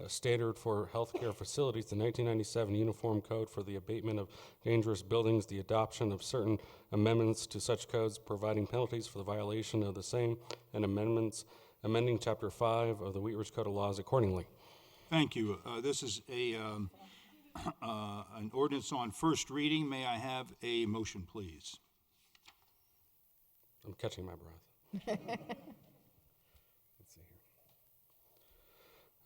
Standard for Healthcare Facilities, the 1997 Uniform Code for the Abatement of Dangerous Buildings, the adoption of certain amendments to such codes, providing penalties for the violation of the same, and amending Chapter 5 of the Wheat Ridge Code of Laws accordingly. Thank you. This is an ordinance on first reading. May I have a motion, please? I'm catching my breath. Let's see here.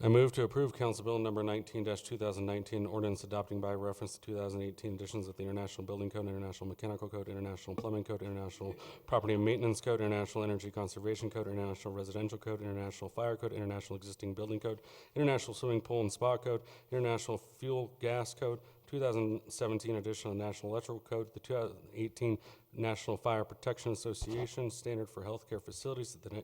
I move to approve Council Bill number 19-2019, ordinance adopting by reference the 2018 editions of the International Building Code, International Mechanical Code, International Plumbing Code, International Property and Maintenance Code, International Energy Conservation Code, International Residential Code, International Fire Code, International Existing Building Code, International Swimming Pool and Spa Code, International Fuel Gas Code, 2017 edition of the National Electrical Code, the 2018 National Fire Protection Association Standard for Healthcare Facilities, the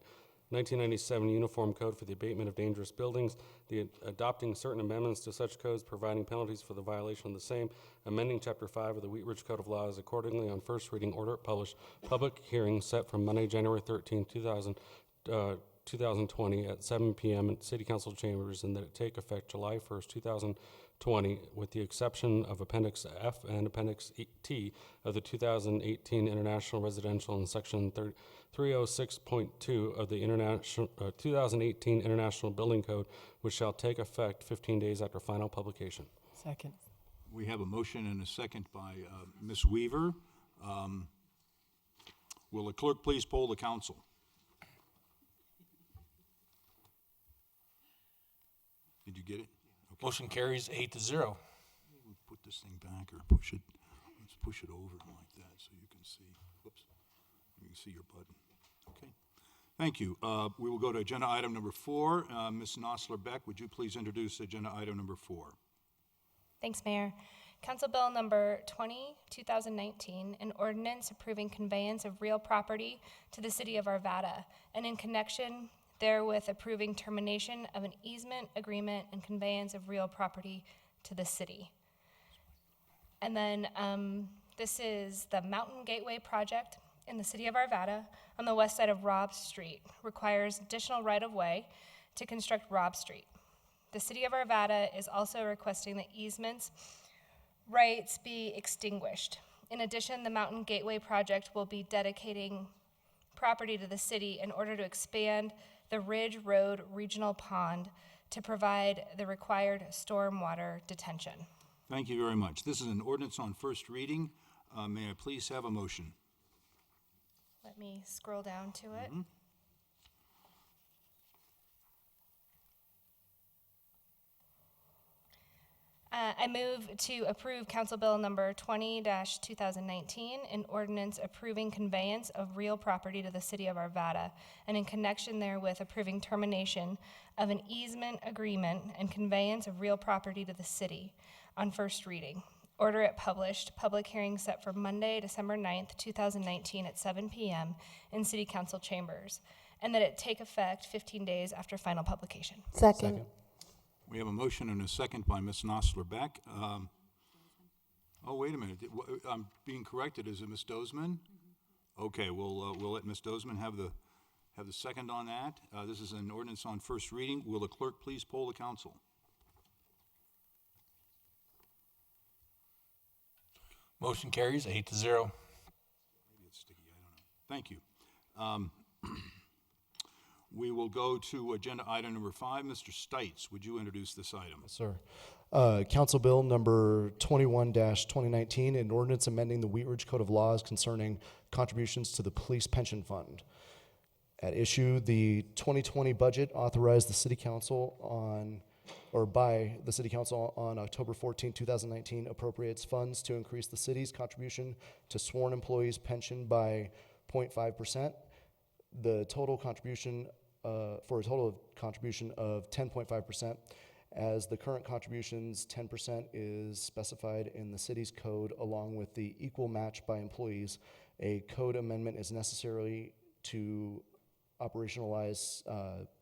1997 Uniform Code for the Abatement of Dangerous Buildings, the adopting certain amendments to such codes, providing penalties for the violation of the same, amending Chapter 5 of the Wheat Ridge Code of Laws accordingly on first reading, order it published, public hearing set from Monday, January 13, 2020 at 7 p.m. at City Council chambers, and that it take effect July 1st, 2020, with the exception of Appendix F and Appendix T of the 2018 International Residential and Section 306.2 of the 2018 International Building Code, which shall take effect 15 days after final publication. Second. We have a motion and a second by Ms. Weaver. Will the clerk please poll the council? Did you get it? Okay. Motion carries 8-0. We'll put this thing back or push it. Let's push it over like that so you can see. Whoops. You can see your button. Okay. Thank you. We will go to agenda item number 4. Ms. Nosler-Beck, would you please introduce agenda item number 4? Thanks, Mayor. Council Bill number 2019, an ordinance approving conveyance of real property to the city of Arvada, and in connection therewith approving termination of an easement agreement and conveyance of real property to the city. And then this is the Mountain Gateway project in the city of Arvada on the west side of Robb Street. Requires additional right-of-way to construct Robb Street. The city of Arvada is also requesting that easements rights be extinguished. In addition, the Mountain Gateway project will be dedicating property to the city in order to expand the Ridge Road Regional Pond to provide the required stormwater detention. Thank you very much. This is an ordinance on first reading. May I please have a motion? Let me scroll down to it. I move to approve Council Bill number 20-2019, an ordinance approving conveyance of real property to the city of Arvada, and in connection therewith approving termination of an easement agreement and conveyance of real property to the city on first reading. Order it published, public hearing set for Monday, December 9th, 2019 at 7 p.m. in City Council chambers, and that it take effect 15 days after final publication. Second. We have a motion and a second by Ms. Nosler-Beck. Oh, wait a minute. I'm being corrected. Is it Ms. Dozeman? Okay, we'll let Ms. Dozman have the second on that. This is an ordinance on first reading. Will the clerk please poll the council? Motion carries 8-0. Maybe it's sticky, I don't know. Thank you. We will go to agenda item number 5. Mr. Stites, would you introduce this item? Sir. Council Bill number 21-2019, an ordinance amending the Wheat Ridge Code of Laws concerning contributions to the police pension fund. At issue, the 2020 budget authorized the City Council by the City Council on October 14, 2019, appropriates funds to increase the city's contribution to sworn employees' pension by 0.5%. The total contribution, for a total contribution of 10.5%, as the current contributions 10% is specified in the city's code along with the equal match by employees. A code amendment is necessary to operationalize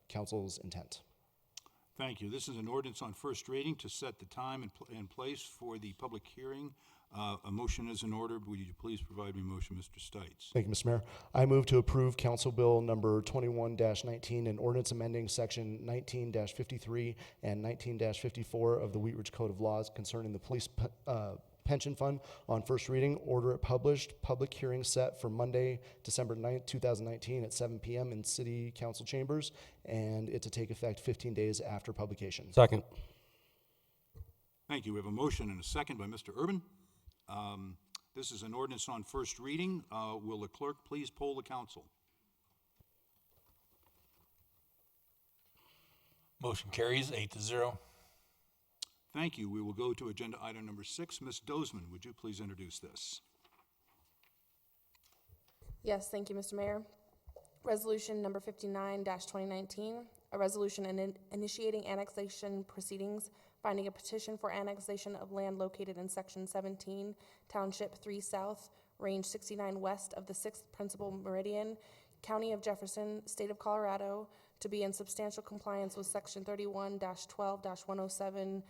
council's intent. Thank you. This is an ordinance on first reading to set the time and place for the public hearing. A motion is in order. Would you please provide me a motion, Mr. Stites? Thank you, Mr. Mayor. I move to approve Council Bill number 21-19, an ordinance amending section 19-53 and 19-54 of the Wheat Ridge Code of Laws concerning the police pension fund on first reading. Order it published. Public hearing set for Monday, December 9th, 2019 at 7 p.m. in City Council chambers, and it to take effect 15 days after publication. Second. Thank you. We have a motion and a second by Mr. Urban. This is an ordinance on first reading. Will the clerk please poll the council? Motion carries 8-0. Thank you. We will go to agenda item number 6. Ms. Dozman, would you please introduce this? Yes, thank you, Mr. Mayor. Resolution number 59-2019, a resolution initiating annexation proceedings, finding a petition for annexation of land located in Section 17, Township 3 South, Range 69 west of the 6th Principal Meridian, County of Jefferson, State of Colorado, to be in substantial compliance with Section 31-12-107,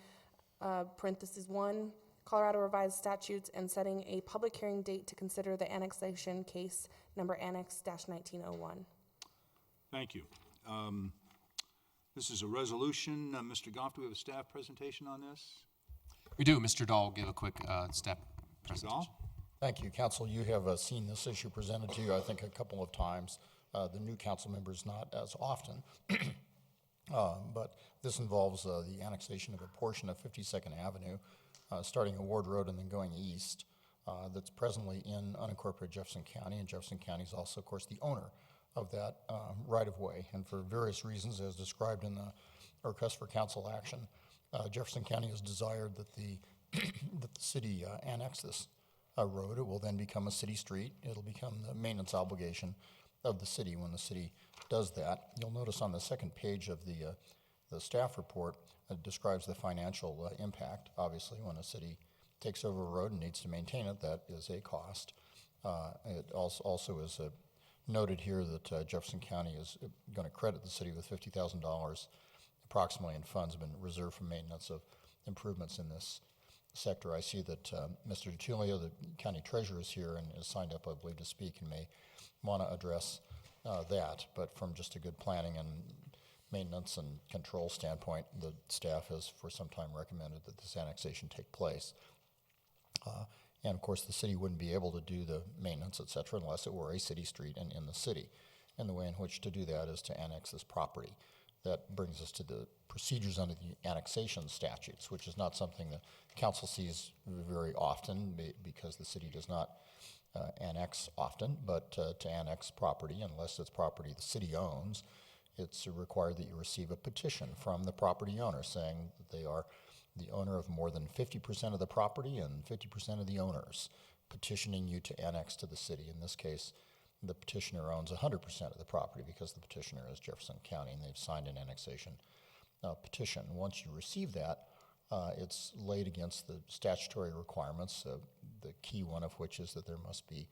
parentheses 1, Colorado Revised Statutes, and setting a public hearing date to consider the annexation case number Annex-1901. Thank you. This is a resolution. Mr. Goff, do we have a staff presentation on this? We do. Mr. Dahl will give a quick step presentation. Thank you, Council. You have seen this issue presented to you, I think, a couple of times. The new council members not as often. But this involves the annexation of a portion of 52nd Avenue, starting at Ward Road and then going east, that's presently in unincorporated Jefferson County, and Jefferson County is also, of course, the owner of that right-of-way. And for various reasons, as described in the request for council action, Jefferson County has desired that the city annex this road. It will then become a city street. It'll become the maintenance obligation of the city when the city does that. You'll notice on the second page of the staff report, it describes the financial impact. Obviously, when a city takes over a road and needs to maintain it, that is a cost. It also is noted here that Jefferson County is going to credit the city with $50,000 approximately in funds have been reserved for maintenance of improvements in this sector. I see that Mr. DiTullio, the county treasurer, is here and is signed up, I believe, to speak and may want to address that. But from just a good planning and maintenance and control standpoint, the staff has for some time recommended that this annexation take place. And of course, the city wouldn't be able to do the maintenance, et cetera, unless it were a city street and in the city. And the way in which to do that is to annex this property. That brings us to the procedures under the annexation statutes, which is not something the council sees very often because the city does not annex often, but to annex property, unless it's property the city owns, it's required that you receive a petition from the property owner saying that they are the owner of more than 50% of the property and 50% of the owners, petitioning you to annex to the city. In this case, the petitioner owns 100% of the property because the petitioner is Jefferson County and they've signed an annexation petition. Once you receive that, it's laid against the statutory requirements, the key one of which is that there must be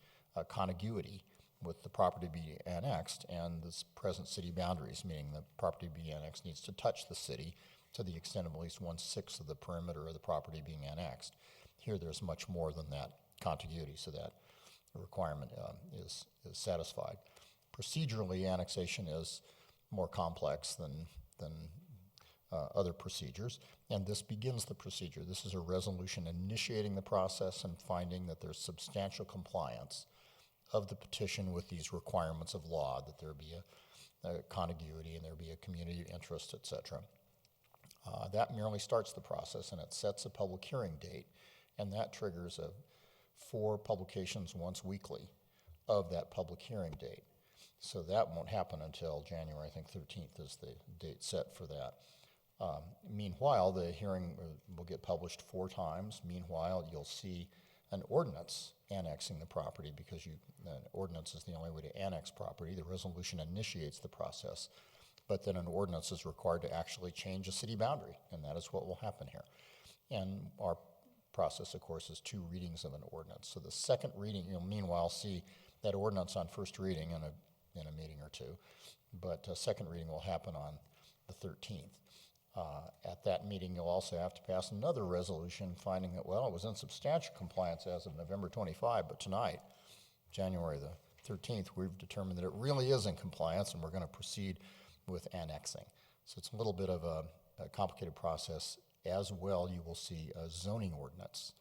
contiguity with the property being annexed and the present city boundaries, meaning the property being annexed needs to touch the city to the extent of at least 1/6 of the perimeter of the property being annexed. Here there's much more than that contiguity, so that requirement is satisfied. Procedurally, annexation is more complex than other procedures, and this begins the procedure. This is a resolution initiating the process and finding that there's substantial compliance of the petition with these requirements of law, that there be a contiguity and there be a community interest, etc. That merely starts the process, and it sets a public hearing date, and that triggers 4 publications once weekly of that public hearing date. So that won't happen until January, I think 13th is the date set for that. Meanwhile, the hearing will get published 4 times. Meanwhile, you'll see an ordinance annexing the property, because an ordinance is the only way to annex property. The resolution initiates the process, but then an ordinance is required to actually change a city boundary, and that is what will happen here. And our process, of course, is 2 readings of an ordinance. So the second reading, you'll meanwhile see that ordinance on first reading in a meeting or 2, but second reading will happen on the 13th. At that meeting, you'll also have to pass another resolution finding that, well, it was in substantial compliance as of November 25, but tonight, January the 13th, we've determined that it really is in compliance, and we're going to proceed with annexing. So it's a little bit of a complicated process. As well, you will see a zoning ordinance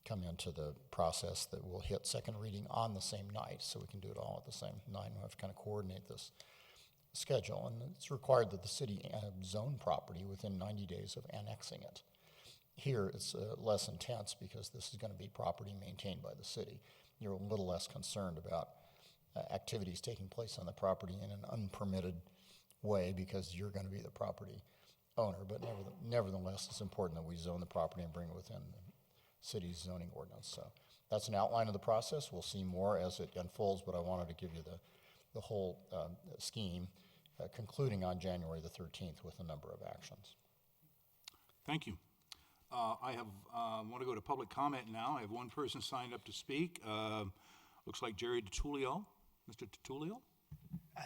come into the process that will hit second reading on the same night, so we can do it all at the same night. We'll have to kind of coordinate this schedule, and it's required that the city zone property within 90 days of annexing it. Here, it's less intense because this is going to be property maintained by the city. You're a little less concerned about activities taking place on the property in an unpermitted way because you're going to be the property owner, but nevertheless, it's important that we zone the property and bring it within the city's zoning ordinance. So that's an outline of the process. We'll see more as it unfolds, but I wanted to give you the whole scheme, concluding on January the 13th with a number of actions. Thank you. I want to go to public comment now. I have one person signed up to speak. Looks like Jerry DiTullio. Mr. DiTullio?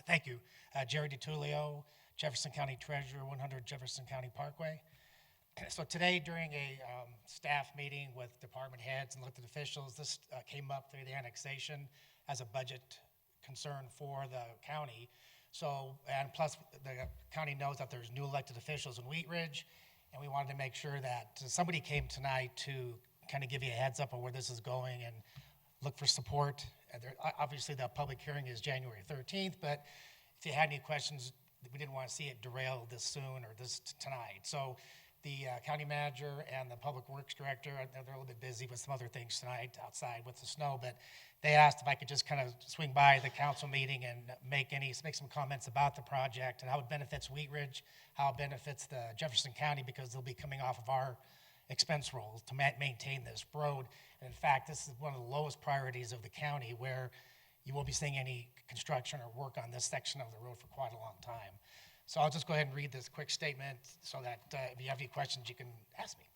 Thank you. Jerry DiTullio, Jefferson County Treasurer, 100 Jefferson County Parkway. So today, during a staff meeting with department heads and elected officials, this came up through the annexation as a budget concern for the county. So, and plus the county knows that there's new elected officials in Wheat Ridge, and we wanted to make sure that somebody came tonight to kind of give you a heads up on where this is going and look for support. And obviously, the public hearing is January 13th, but if you had any questions, we didn't want to see it derail this soon or this tonight. So the county manager and the public works director, they're a little bit busy with some other things tonight outside with the snow, but they asked if I could just kind of swing by the council meeting and make some comments about the project and how it benefits Wheat Ridge, how it benefits the Jefferson County, because they'll be coming off of our expense rolls to maintain this road. And in fact, this is one of the lowest priorities of the county, where you won't be seeing any construction or work on this section of the road for quite a long time. So I'll just go ahead and read this quick statement so that if you have any questions, you can ask me.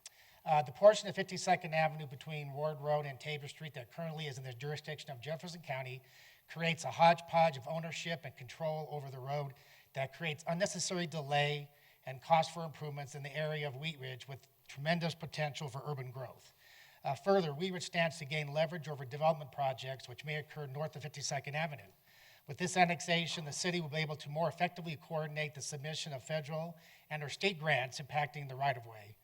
The portion of 52nd Avenue between Ward Road and Tabor Street that currently is in the jurisdiction of Jefferson County creates a hodgepodge of ownership and control over the road that creates unnecessary delay and cost for improvements in the area of Wheat Ridge with tremendous potential for urban growth. Further, Wheat Ridge stands to gain leverage over development projects which may occur north of 52nd Avenue. With this annexation, the city will be able to more effectively coordinate the submission of federal and or state grants impacting the right-of-way.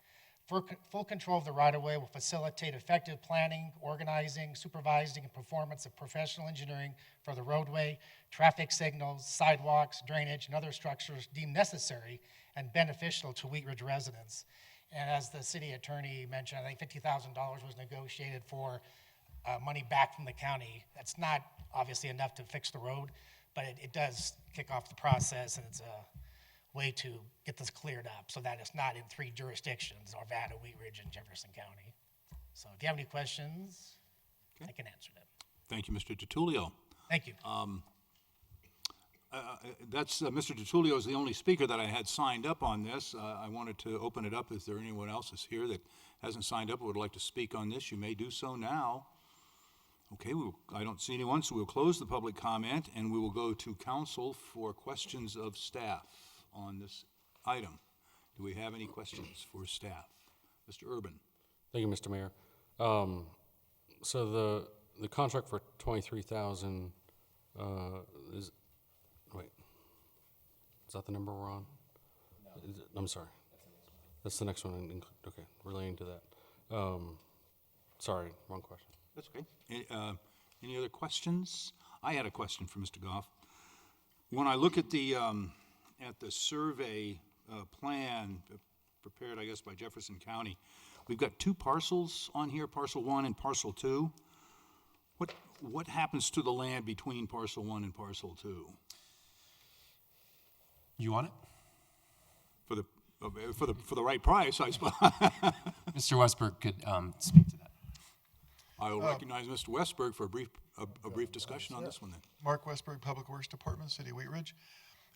Full control of the right-of-way will facilitate effective planning, organizing, supervising, and performance of professional engineering for the roadway, traffic signals, sidewalks, drainage, and other structures deemed necessary and beneficial to Wheat Ridge residents. And as the city attorney mentioned, I think $50,000 was negotiated for money back from the county. That's not obviously enough to fix the road, but it does kick off the process, and it's a way to get this cleared up so that it's not in 3 jurisdictions, Arvada, Wheat Ridge, and Jefferson County. So if you have any questions, I can answer them. Thank you, Mr. DiTullio. Thank you. Mr. DiTullio is the only speaker that I had signed up on this. I wanted to open it up. Is there anyone else is here that hasn't signed up or would like to speak on this? You may do so now. Okay, I don't see anyone, so we'll close the public comment, and we will go to council for questions of staff on this item. Do we have any questions for staff? Mr. Urban. Thank you, Mr. Mayor. So the contract for 23,000 is, wait, is that the number we're on? I'm sorry. That's the next one. Okay, relating to that. Sorry, wrong question. That's okay. Any other questions? I had a question for Mr. Goff. When I look at the survey plan prepared, I guess, by Jefferson County, we've got two parcels on here, parcel 1 and parcel 2. What happens to the land between parcel 1 and parcel 2? You want it? For the right price, I suppose. Mr. Westberg could speak to that. I will recognize Mr. Westberg for a brief discussion on this one then. Mark Westberg, Public Works Department, City of Wheat Ridge.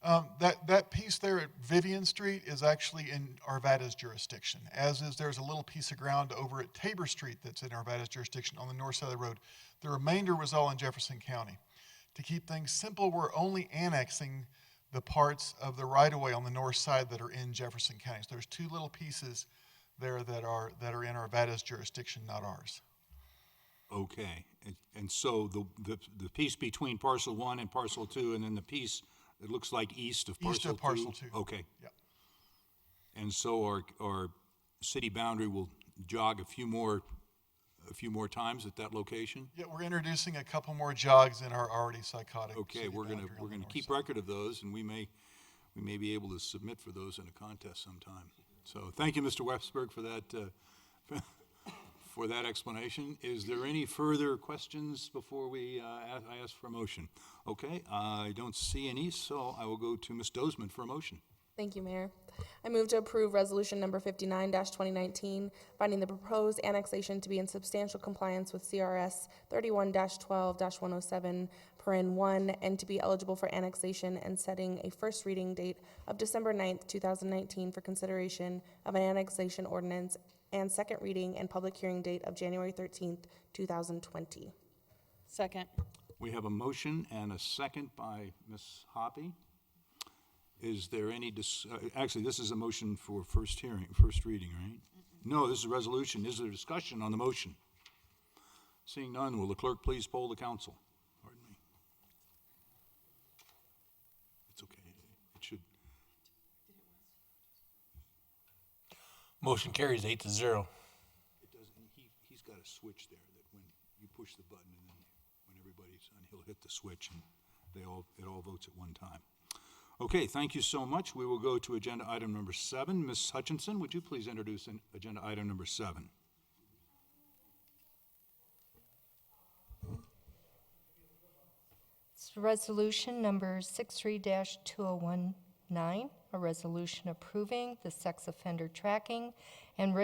That piece there at Vivian Street is actually in Arvada's jurisdiction, as is there's a little piece of ground over at Tabor Street that's in Arvada's jurisdiction on the north side of the road. The remainder was all in Jefferson County. To keep things simple, we're only annexing the parts of the right-of-way on the north side that are in Jefferson County. So there's two little pieces there that are in Arvada's jurisdiction, not ours. Okay, and so the piece between parcel 1 and parcel 2, and then the piece that looks like east of parcel 2? East of parcel 2. Okay. Yep. And so our city boundary will jog a few more times at that location? Yeah, we're introducing a couple more jogs in our already psychotic. Okay, we're gonna keep record of those, and we may be able to submit for those in a contest sometime. So thank you, Mr. Westberg, for that for that explanation. Is there any further questions before I ask for a motion? Okay, I don't see any, so I will go to Ms. Dozeman for a motion. Thank you, Mayor. I move to approve resolution number 59-2019, finding the proposed annexation to be in substantial compliance with CRS 31-12-107, paren 1, and to be eligible for annexation, and setting a first reading date of December 9th, 2019 for consideration of an annexation ordinance, and second reading and public hearing date of January 13th, 2020. Second. We have a motion and a second by Ms. Hoppy. Is there any, actually, this is a motion for first reading, right? No, this is a resolution. Is there discussion on the motion? Seeing none, will the clerk please poll the council? Pardon me. It's okay. It should. Motion carries 8-0. It doesn't, he's got a switch there that when you push the button and then when everybody's on, he'll hit the switch and it all votes at one time. Okay, thank you so much. We will go to agenda item number 7. Ms. Hutchinson, would you please introduce agenda item number 7? It's resolution number 63-2019, a resolution approving the sex offender tracking and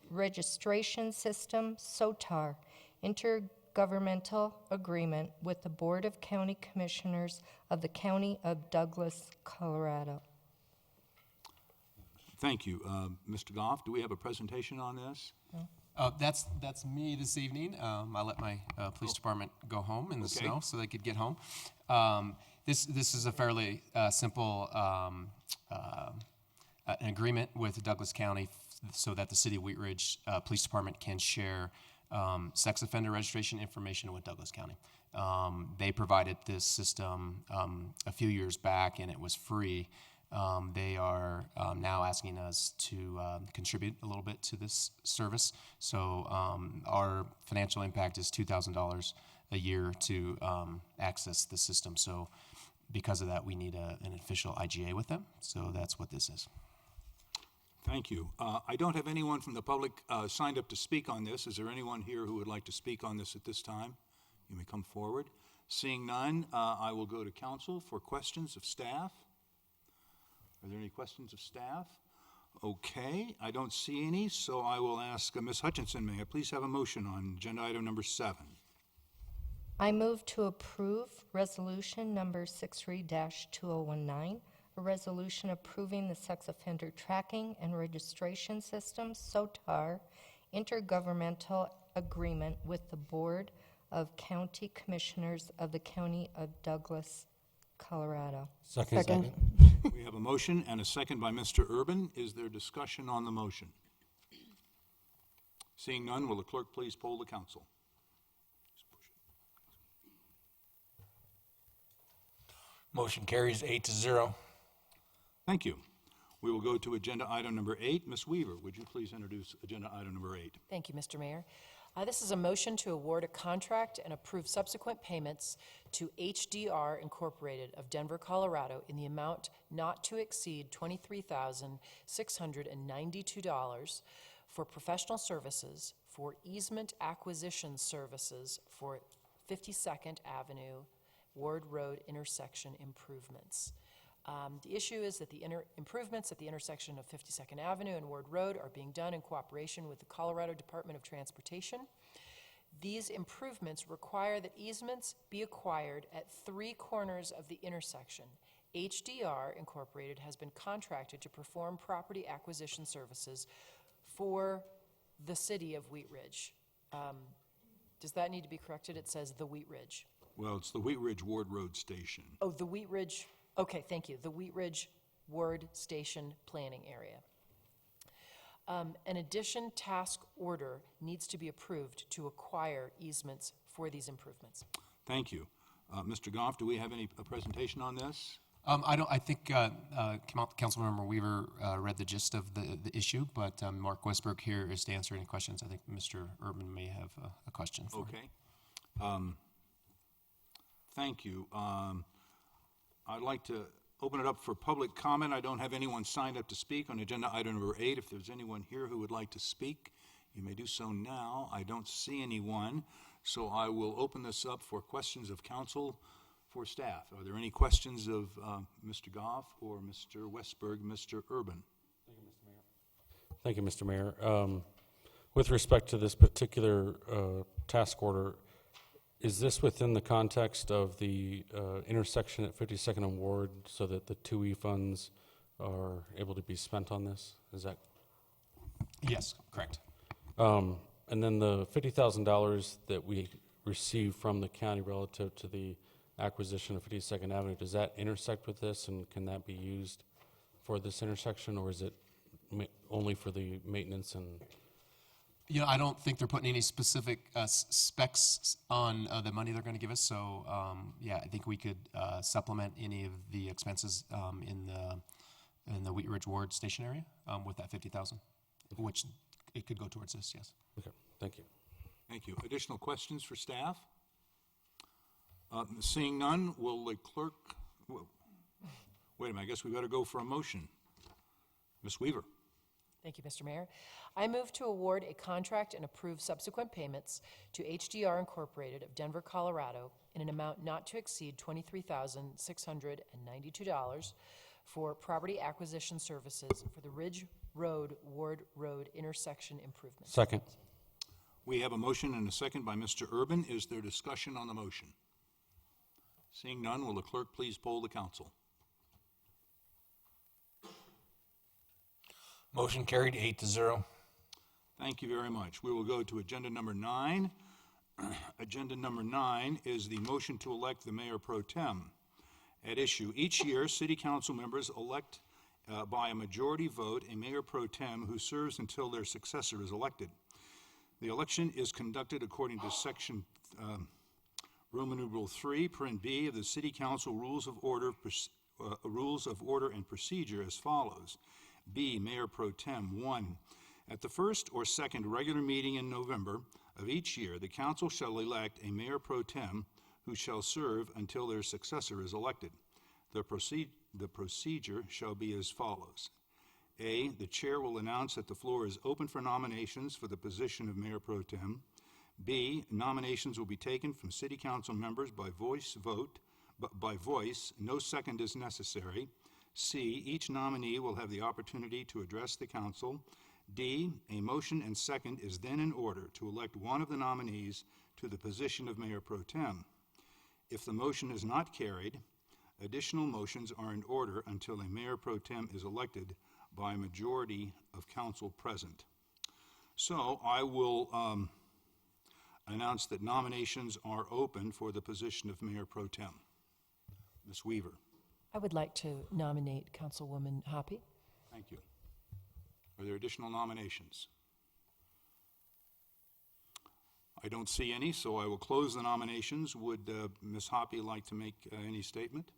registration system, SOTAR, intergovernmental agreement with the Board of County Commissioners of the County of Douglas, Colorado. Thank you. Mr. Goff, do we have a presentation on this? That's me this evening. I let my police department go home in the snow so they could get home. This is a fairly simple an agreement with Douglas County so that the City of Wheat Ridge Police Department can share sex offender registration information with Douglas County. They provided this system a few years back and it was free. They are now asking us to contribute a little bit to this service. So our financial impact is $2,000 a year to access the system. So because of that, we need an official IGA with them. So that's what this is. Thank you. I don't have anyone from the public signed up to speak on this. Is there anyone here who would like to speak on this at this time? You may come forward. Seeing none, I will go to council for questions of staff. Are there any questions of staff? Okay, I don't see any, so I will ask Ms. Hutchinson, may I please have a motion on agenda item number 7? I move to approve resolution number 63-2019, a resolution approving the sex offender tracking and registration system, SOTAR, intergovernmental agreement with the Board of County Commissioners of the County of Douglas, Colorado. Second. We have a motion and a second by Mr. Urban. Is there discussion on the motion? Seeing none, will the clerk please poll the council? Motion carries 8-0. Thank you. We will go to agenda item number 8. Ms. Weaver, would you please introduce agenda item number 8? Thank you, Mr. Mayor. This is a motion to award a contract and approve subsequent payments to HDR Incorporated of Denver, Colorado in the amount not to exceed $23,692 for professional services for easement acquisition services for 52nd Avenue, Ward Road intersection improvements. The issue is that the improvements at the intersection of 52nd Avenue and Ward Road are being done in cooperation with the Colorado Department of Transportation. These improvements require that easements be acquired at 3 corners of the intersection. HDR Incorporated has been contracted to perform property acquisition services for the city of Wheat Ridge. Does that need to be corrected? It says the Wheat Ridge. Well, it's the Wheat Ridge Ward Road Station. Oh, the Wheat Ridge, okay, thank you. The Wheat Ridge Ward Station Planning Area. An addition task order needs to be approved to acquire easements for these improvements. Thank you. Mr. Goff, do we have any presentation on this? I think Councilmember Weaver read the gist of the issue, but Mark Westberg here is to answer any questions. I think Mr. Urban may have a question for him. Okay. Thank you. I'd like to open it up for public comment. I don't have anyone signed up to speak on agenda item number 8. If there's anyone here who would like to speak, you may do so now. I don't see anyone, so I will open this up for questions of council for staff. Are there any questions of Mr. Goff or Mr. Westberg, Mr. Urban? Thank you, Mr. Mayor. With respect to this particular task order, is this within the context of the intersection at 52nd and Ward so that the 2E funds are able to be spent on this? Is that? Yes, correct. And then the $50,000 that we received from the county relative to the acquisition of 52nd Avenue, does that intersect with this, and can that be used for this intersection, or is it only for the maintenance and? You know, I don't think they're putting any specific specs on the money they're going to give us. So, yeah, I think we could supplement any of the expenses in the Wheat Ridge Ward Station area with that $50,000, which it could go towards this. Yes. Okay. Thank you. Thank you. Additional questions for staff? Seeing none, will the clerk? Wait a minute. I guess we better go for a motion. Ms. Weaver. Thank you, Mr. Mayor. I move to award a contract and approve subsequent payments to HDR Incorporated of Denver, Colorado in an amount not to exceed $23,692 for property acquisition services for the Ridge Road, Ward Road intersection improvements. Second. We have a motion and a second by Mr. Urban. Is there discussion on the motion? Seeing none, will the clerk please poll the council? Motion carried 8-0. Thank you very much. We will go to agenda number 9. Agenda number 9 is the motion to elect the mayor pro tem. At issue, each year, city council members elect by a majority vote a mayor pro tem who serves until their successor is elected. The election is conducted according to section Roman numeral 3, parent B of the City Council Rules of Order and Procedure as follows. B, Mayor Pro Tem. 1. At the first or second regular meeting in November of each year, the council shall elect a Mayor Pro Tem who shall serve until their successor is elected. The procedure shall be as follows. A, the chair will announce that the floor is open for nominations for the position of Mayor Pro Tem. B, nominations will be taken from city council members by voice vote, but by voice, no second is necessary. C, each nominee will have the opportunity to address the council. D, a motion and second is then in order to elect one of the nominees to the position of Mayor Pro Tem. If the motion is not carried, additional motions are in order until a Mayor Pro Tem is elected by a majority of council present. So I will announce that nominations are open for the position of Mayor Pro Tem. Ms. Weaver. I would like to nominate Councilwoman Hoppe. Thank you. Are there additional nominations? I don't see any, so I will close the nominations. Would Ms. Hoppe like to make any statement?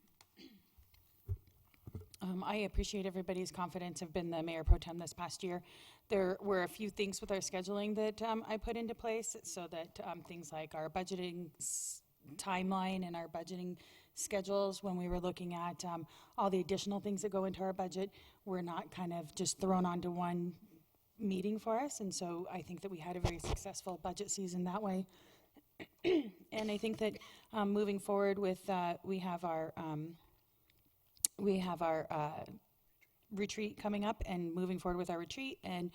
I appreciate everybody's confidence. I've been the mayor pro tem this past year. There were a few things with our scheduling that I put into place so that things like our budgeting timeline and our budgeting schedules, when we were looking at all the additional things that go into our budget, were not kind of just thrown onto one meeting for us. And so I think that we had a very successful budget season that way. And I think that moving forward with, we have our retreat coming up, and moving forward with our retreat, and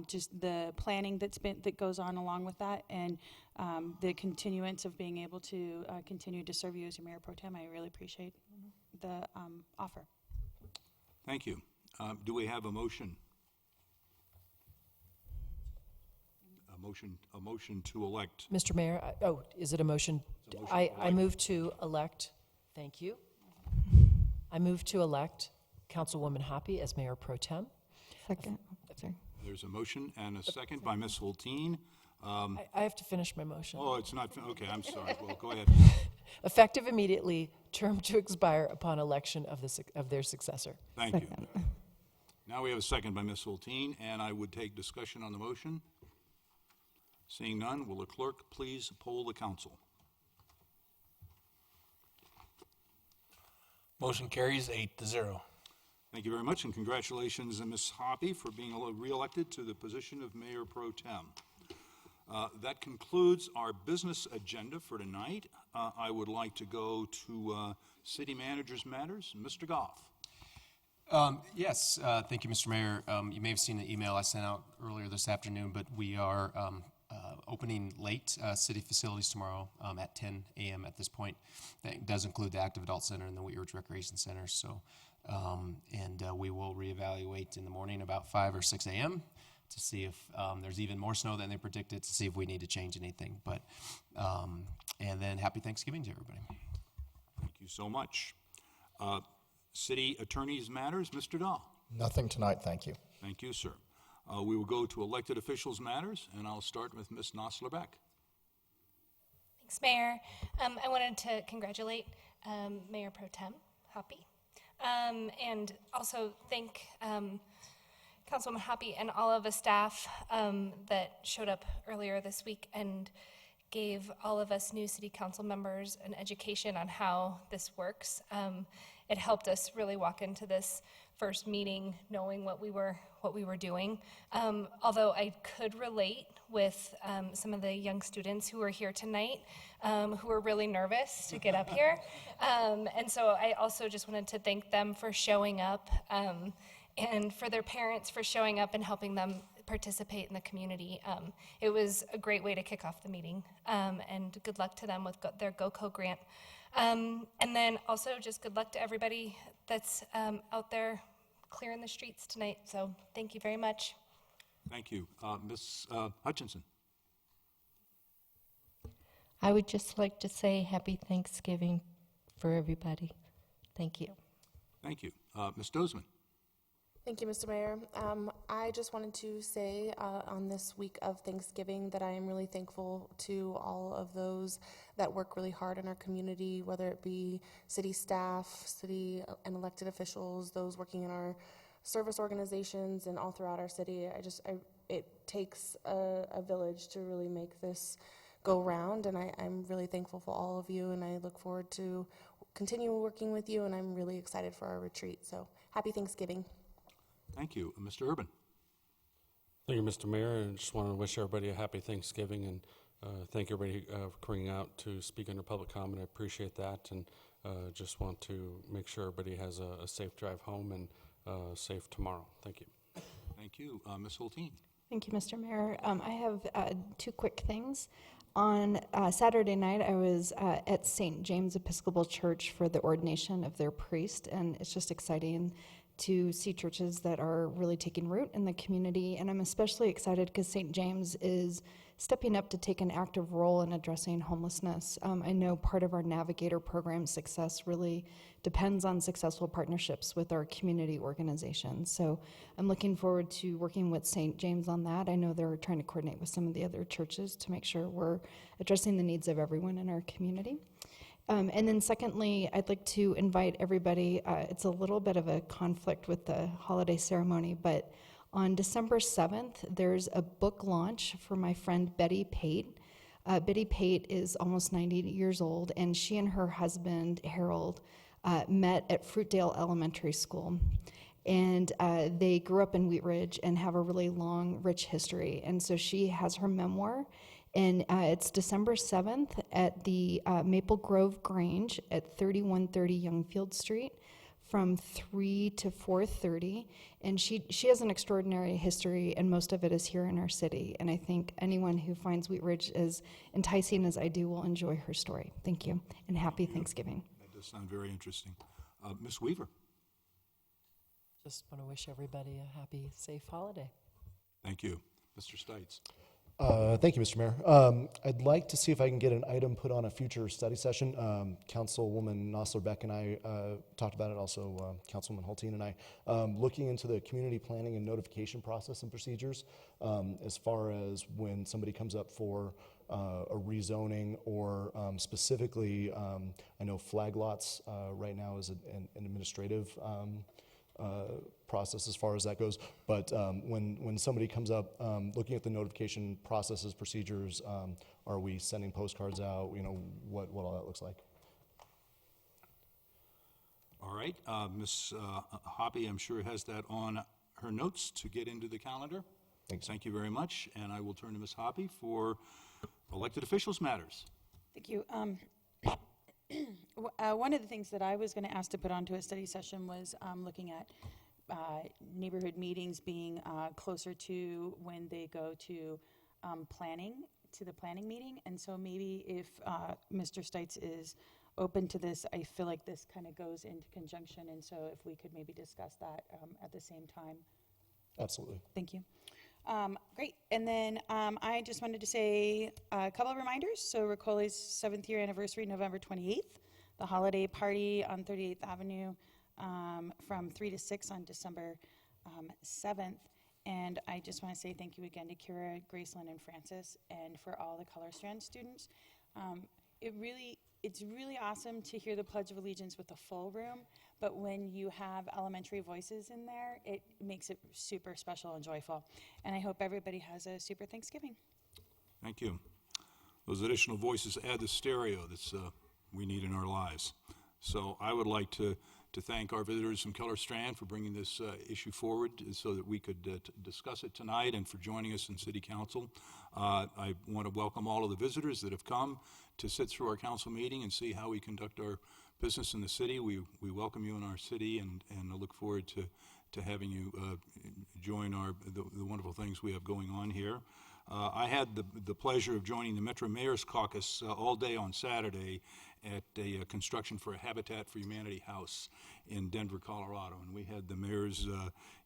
just the planning that goes on along with that, and the continuance of being able to continue to serve you as your mayor pro tem. I really appreciate the offer. Thank you. Do we have a motion? A motion to elect. Mr. Mayor, is it a motion? It's a motion to I move to elect, thank you. I move to elect Councilwoman Hoppy as Mayor Pro Tem. Second. Sorry. There's a motion and a second by Ms. Hulteen. I have to finish my motion. Oh, it's not, okay, I'm sorry. Well, go ahead. Effective immediately, term to expire upon election of their successor. Thank you. Now we have a second by Ms. Hulteen, and I would take discussion on the motion. Seeing none, will the clerk please poll the council? Motion carries 8-0. Thank you very much, and congratulations, Ms. Hoppy, for being re-elected to the position of Mayor Pro Tem. That concludes our business agenda for tonight. I would like to go to City Manager's Matters. Mr. Goff. Yes, thank you, Mr. Mayor. You may have seen the email I sent out earlier this afternoon, but we are opening late city facilities tomorrow at 10 a.m. at this point. That does include the Active Adult Center and the Wheat Ridge Recreation Center. So, we will reevaluate in the morning about 5 or 6 a.m. to see if there's even more snow than they predicted, to see if we need to change anything. But and then happy Thanksgiving to everybody. Thank you so much. City Attorney's Matters, Mr. Dahl. Nothing tonight, thank you. Thank you, sir. We will go to Elected Officials Matters, and I'll start with Ms. Nosler-Beck. Thanks, Mayor. I wanted to congratulate Mayor Pro Tem Hoppy, and also thank Councilwoman Hoppy and all of the staff that showed up earlier this week and gave all of us new city council members an education on how this works. It helped us really walk into this first meeting knowing what we were doing. Although I could relate with some of the young students who were here tonight, who were really nervous to get up here. And so I also just wanted to thank them for showing up, and for their parents for showing up and helping them participate in the community. It was a great way to kick off the meeting, and good luck to them with their GoCo grant. And then also just good luck to everybody that's out there clearing the streets tonight. So thank you very much. Thank you. Ms. Hutchinson. I would just like to say happy Thanksgiving for everybody. Thank you. Thank you. Ms. Dozeman. Thank you, Mr. Mayor. I just wanted to say on this week of Thanksgiving that I am really thankful to all of those that work really hard in our community, whether it be city staff, city and elected officials, those working in our service organizations and all throughout our city. It takes a village to really make this go round, and I'm really thankful for all of you, and I look forward to continue working with you, and I'm really excited for our retreat. So happy Thanksgiving. Thank you. Mr. Urban. Thank you, Mr. Mayor. I just want to wish everybody a happy Thanksgiving, and thank everybody for coming out to speak under public comment. I appreciate that, and just want to make sure everybody has a safe drive home and safe tomorrow. Thank you. Thank you. Ms. Hulteen. Thank you, Mr. Mayor. I have two quick things. On Saturday night, I was at St. James Episcopal Church for the ordination of their priest, and it's just exciting to see churches that are really taking root in the community. And I'm especially excited because St. James is stepping up to take an active role in addressing homelessness. I know part of our Navigator program success really depends on successful partnerships with our community organizations. So I'm looking forward to working with St. James on that. I know they're trying to coordinate with some of the other churches to make sure we're addressing the needs of everyone in our community. And then secondly, I'd like to invite everybody, it's a little bit of a conflict with the holiday ceremony, but on December 7th, there's a book launch for my friend Betty Pate. Betty Pate is almost 90 years old, and she and her husband, Harold, met at Fruitdale Elementary School. And they grew up in Wheat Ridge and have a really long, rich history. And so she has her memoir, and it's December 7th at the Maple Grove Grange at 3130 Youngfield Street from 3 to 4:30. And she has an extraordinary history, and most of it is here in our city. And I think anyone who finds Wheat Ridge as enticing as I do will enjoy her story. Thank you, and happy Thanksgiving. That does sound very interesting. Ms. Weaver. Just want to wish everybody a happy, safe holiday. Thank you. Mr. Stites. Thank you, Mr. Mayor. I'd like to see if I can get an item put on a future study session. Councilwoman Nosler-Beck and I talked about it, also Councilwoman Hulteen and I, looking into the community planning and notification process and procedures as far as when somebody comes up for a rezoning or specifically, I know flag lots right now is an administrative process as far as that goes, but when somebody comes up looking at the notification processes, procedures, are we sending postcards out, what all that looks like? All right, Ms. Hoppy, I'm sure has that on her notes to get into the calendar. Thanks. Thank you very much, and I will turn to Ms. Hoppy for elected officials matters. Thank you. One of the things that I was going to ask to put onto a study session was looking at neighborhood meetings being closer to when they go to the planning meeting. And so maybe if Mr. Stites is open to this, I feel like this kind of goes into conjunction. And so if we could maybe discuss that at the same time. Absolutely. Thank you. Great. And then I just wanted to say a couple of reminders. So Ricoli's 7th year anniversary, November 28th, the holiday party on 38th Avenue from 3 to 6 on December 7th. And I just want to say thank you again to Kira, Gracelyn, and Francis, and for all the Color Strand students. It's really awesome to hear the Pledge of Allegiance with a full room, but when you have elementary voices in there, it makes it super special and joyful. And I hope everybody has a super Thanksgiving. Thank you. Those additional voices add the stereo that we need in our lives. So I would like to thank our visitors from Keller Strand for bringing this issue forward so that we could discuss it tonight, and for joining us in City Council. I want to welcome all of the visitors that have come to sit through our council meeting and see how we conduct our business in the city. We welcome you in our city, and I look forward to having you join the wonderful things we have going on here. I had the pleasure of joining the Metro Mayor's Caucus all day on Saturday at a construction for a Habitat for Humanity house in Denver, Colorado. And we had the mayors,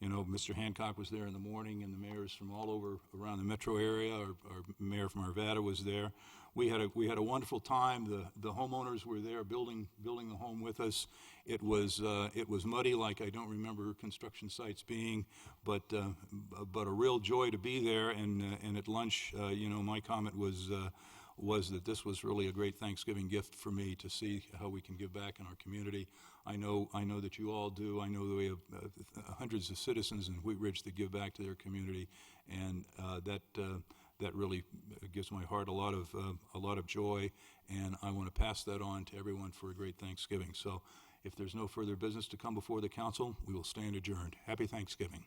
Mr. Hancock was there in the morning, and the mayors from all over around the metro area. Our mayor from Arvada was there. We had a wonderful time. The homeowners were there building the home with us. It was muddy, like I don't remember construction sites being, but a real joy to be there. And at lunch, my comment was that this was really a great Thanksgiving gift for me to see how we can give back in our community. I know that you all do. I know that we have hundreds of citizens in Wheat Ridge that give back to their community, and that really gives my heart a lot of joy. And I want to pass that on to everyone for a great Thanksgiving. So, if there's no further business to come before the council, we will stand adjourned. Happy Thanksgiving.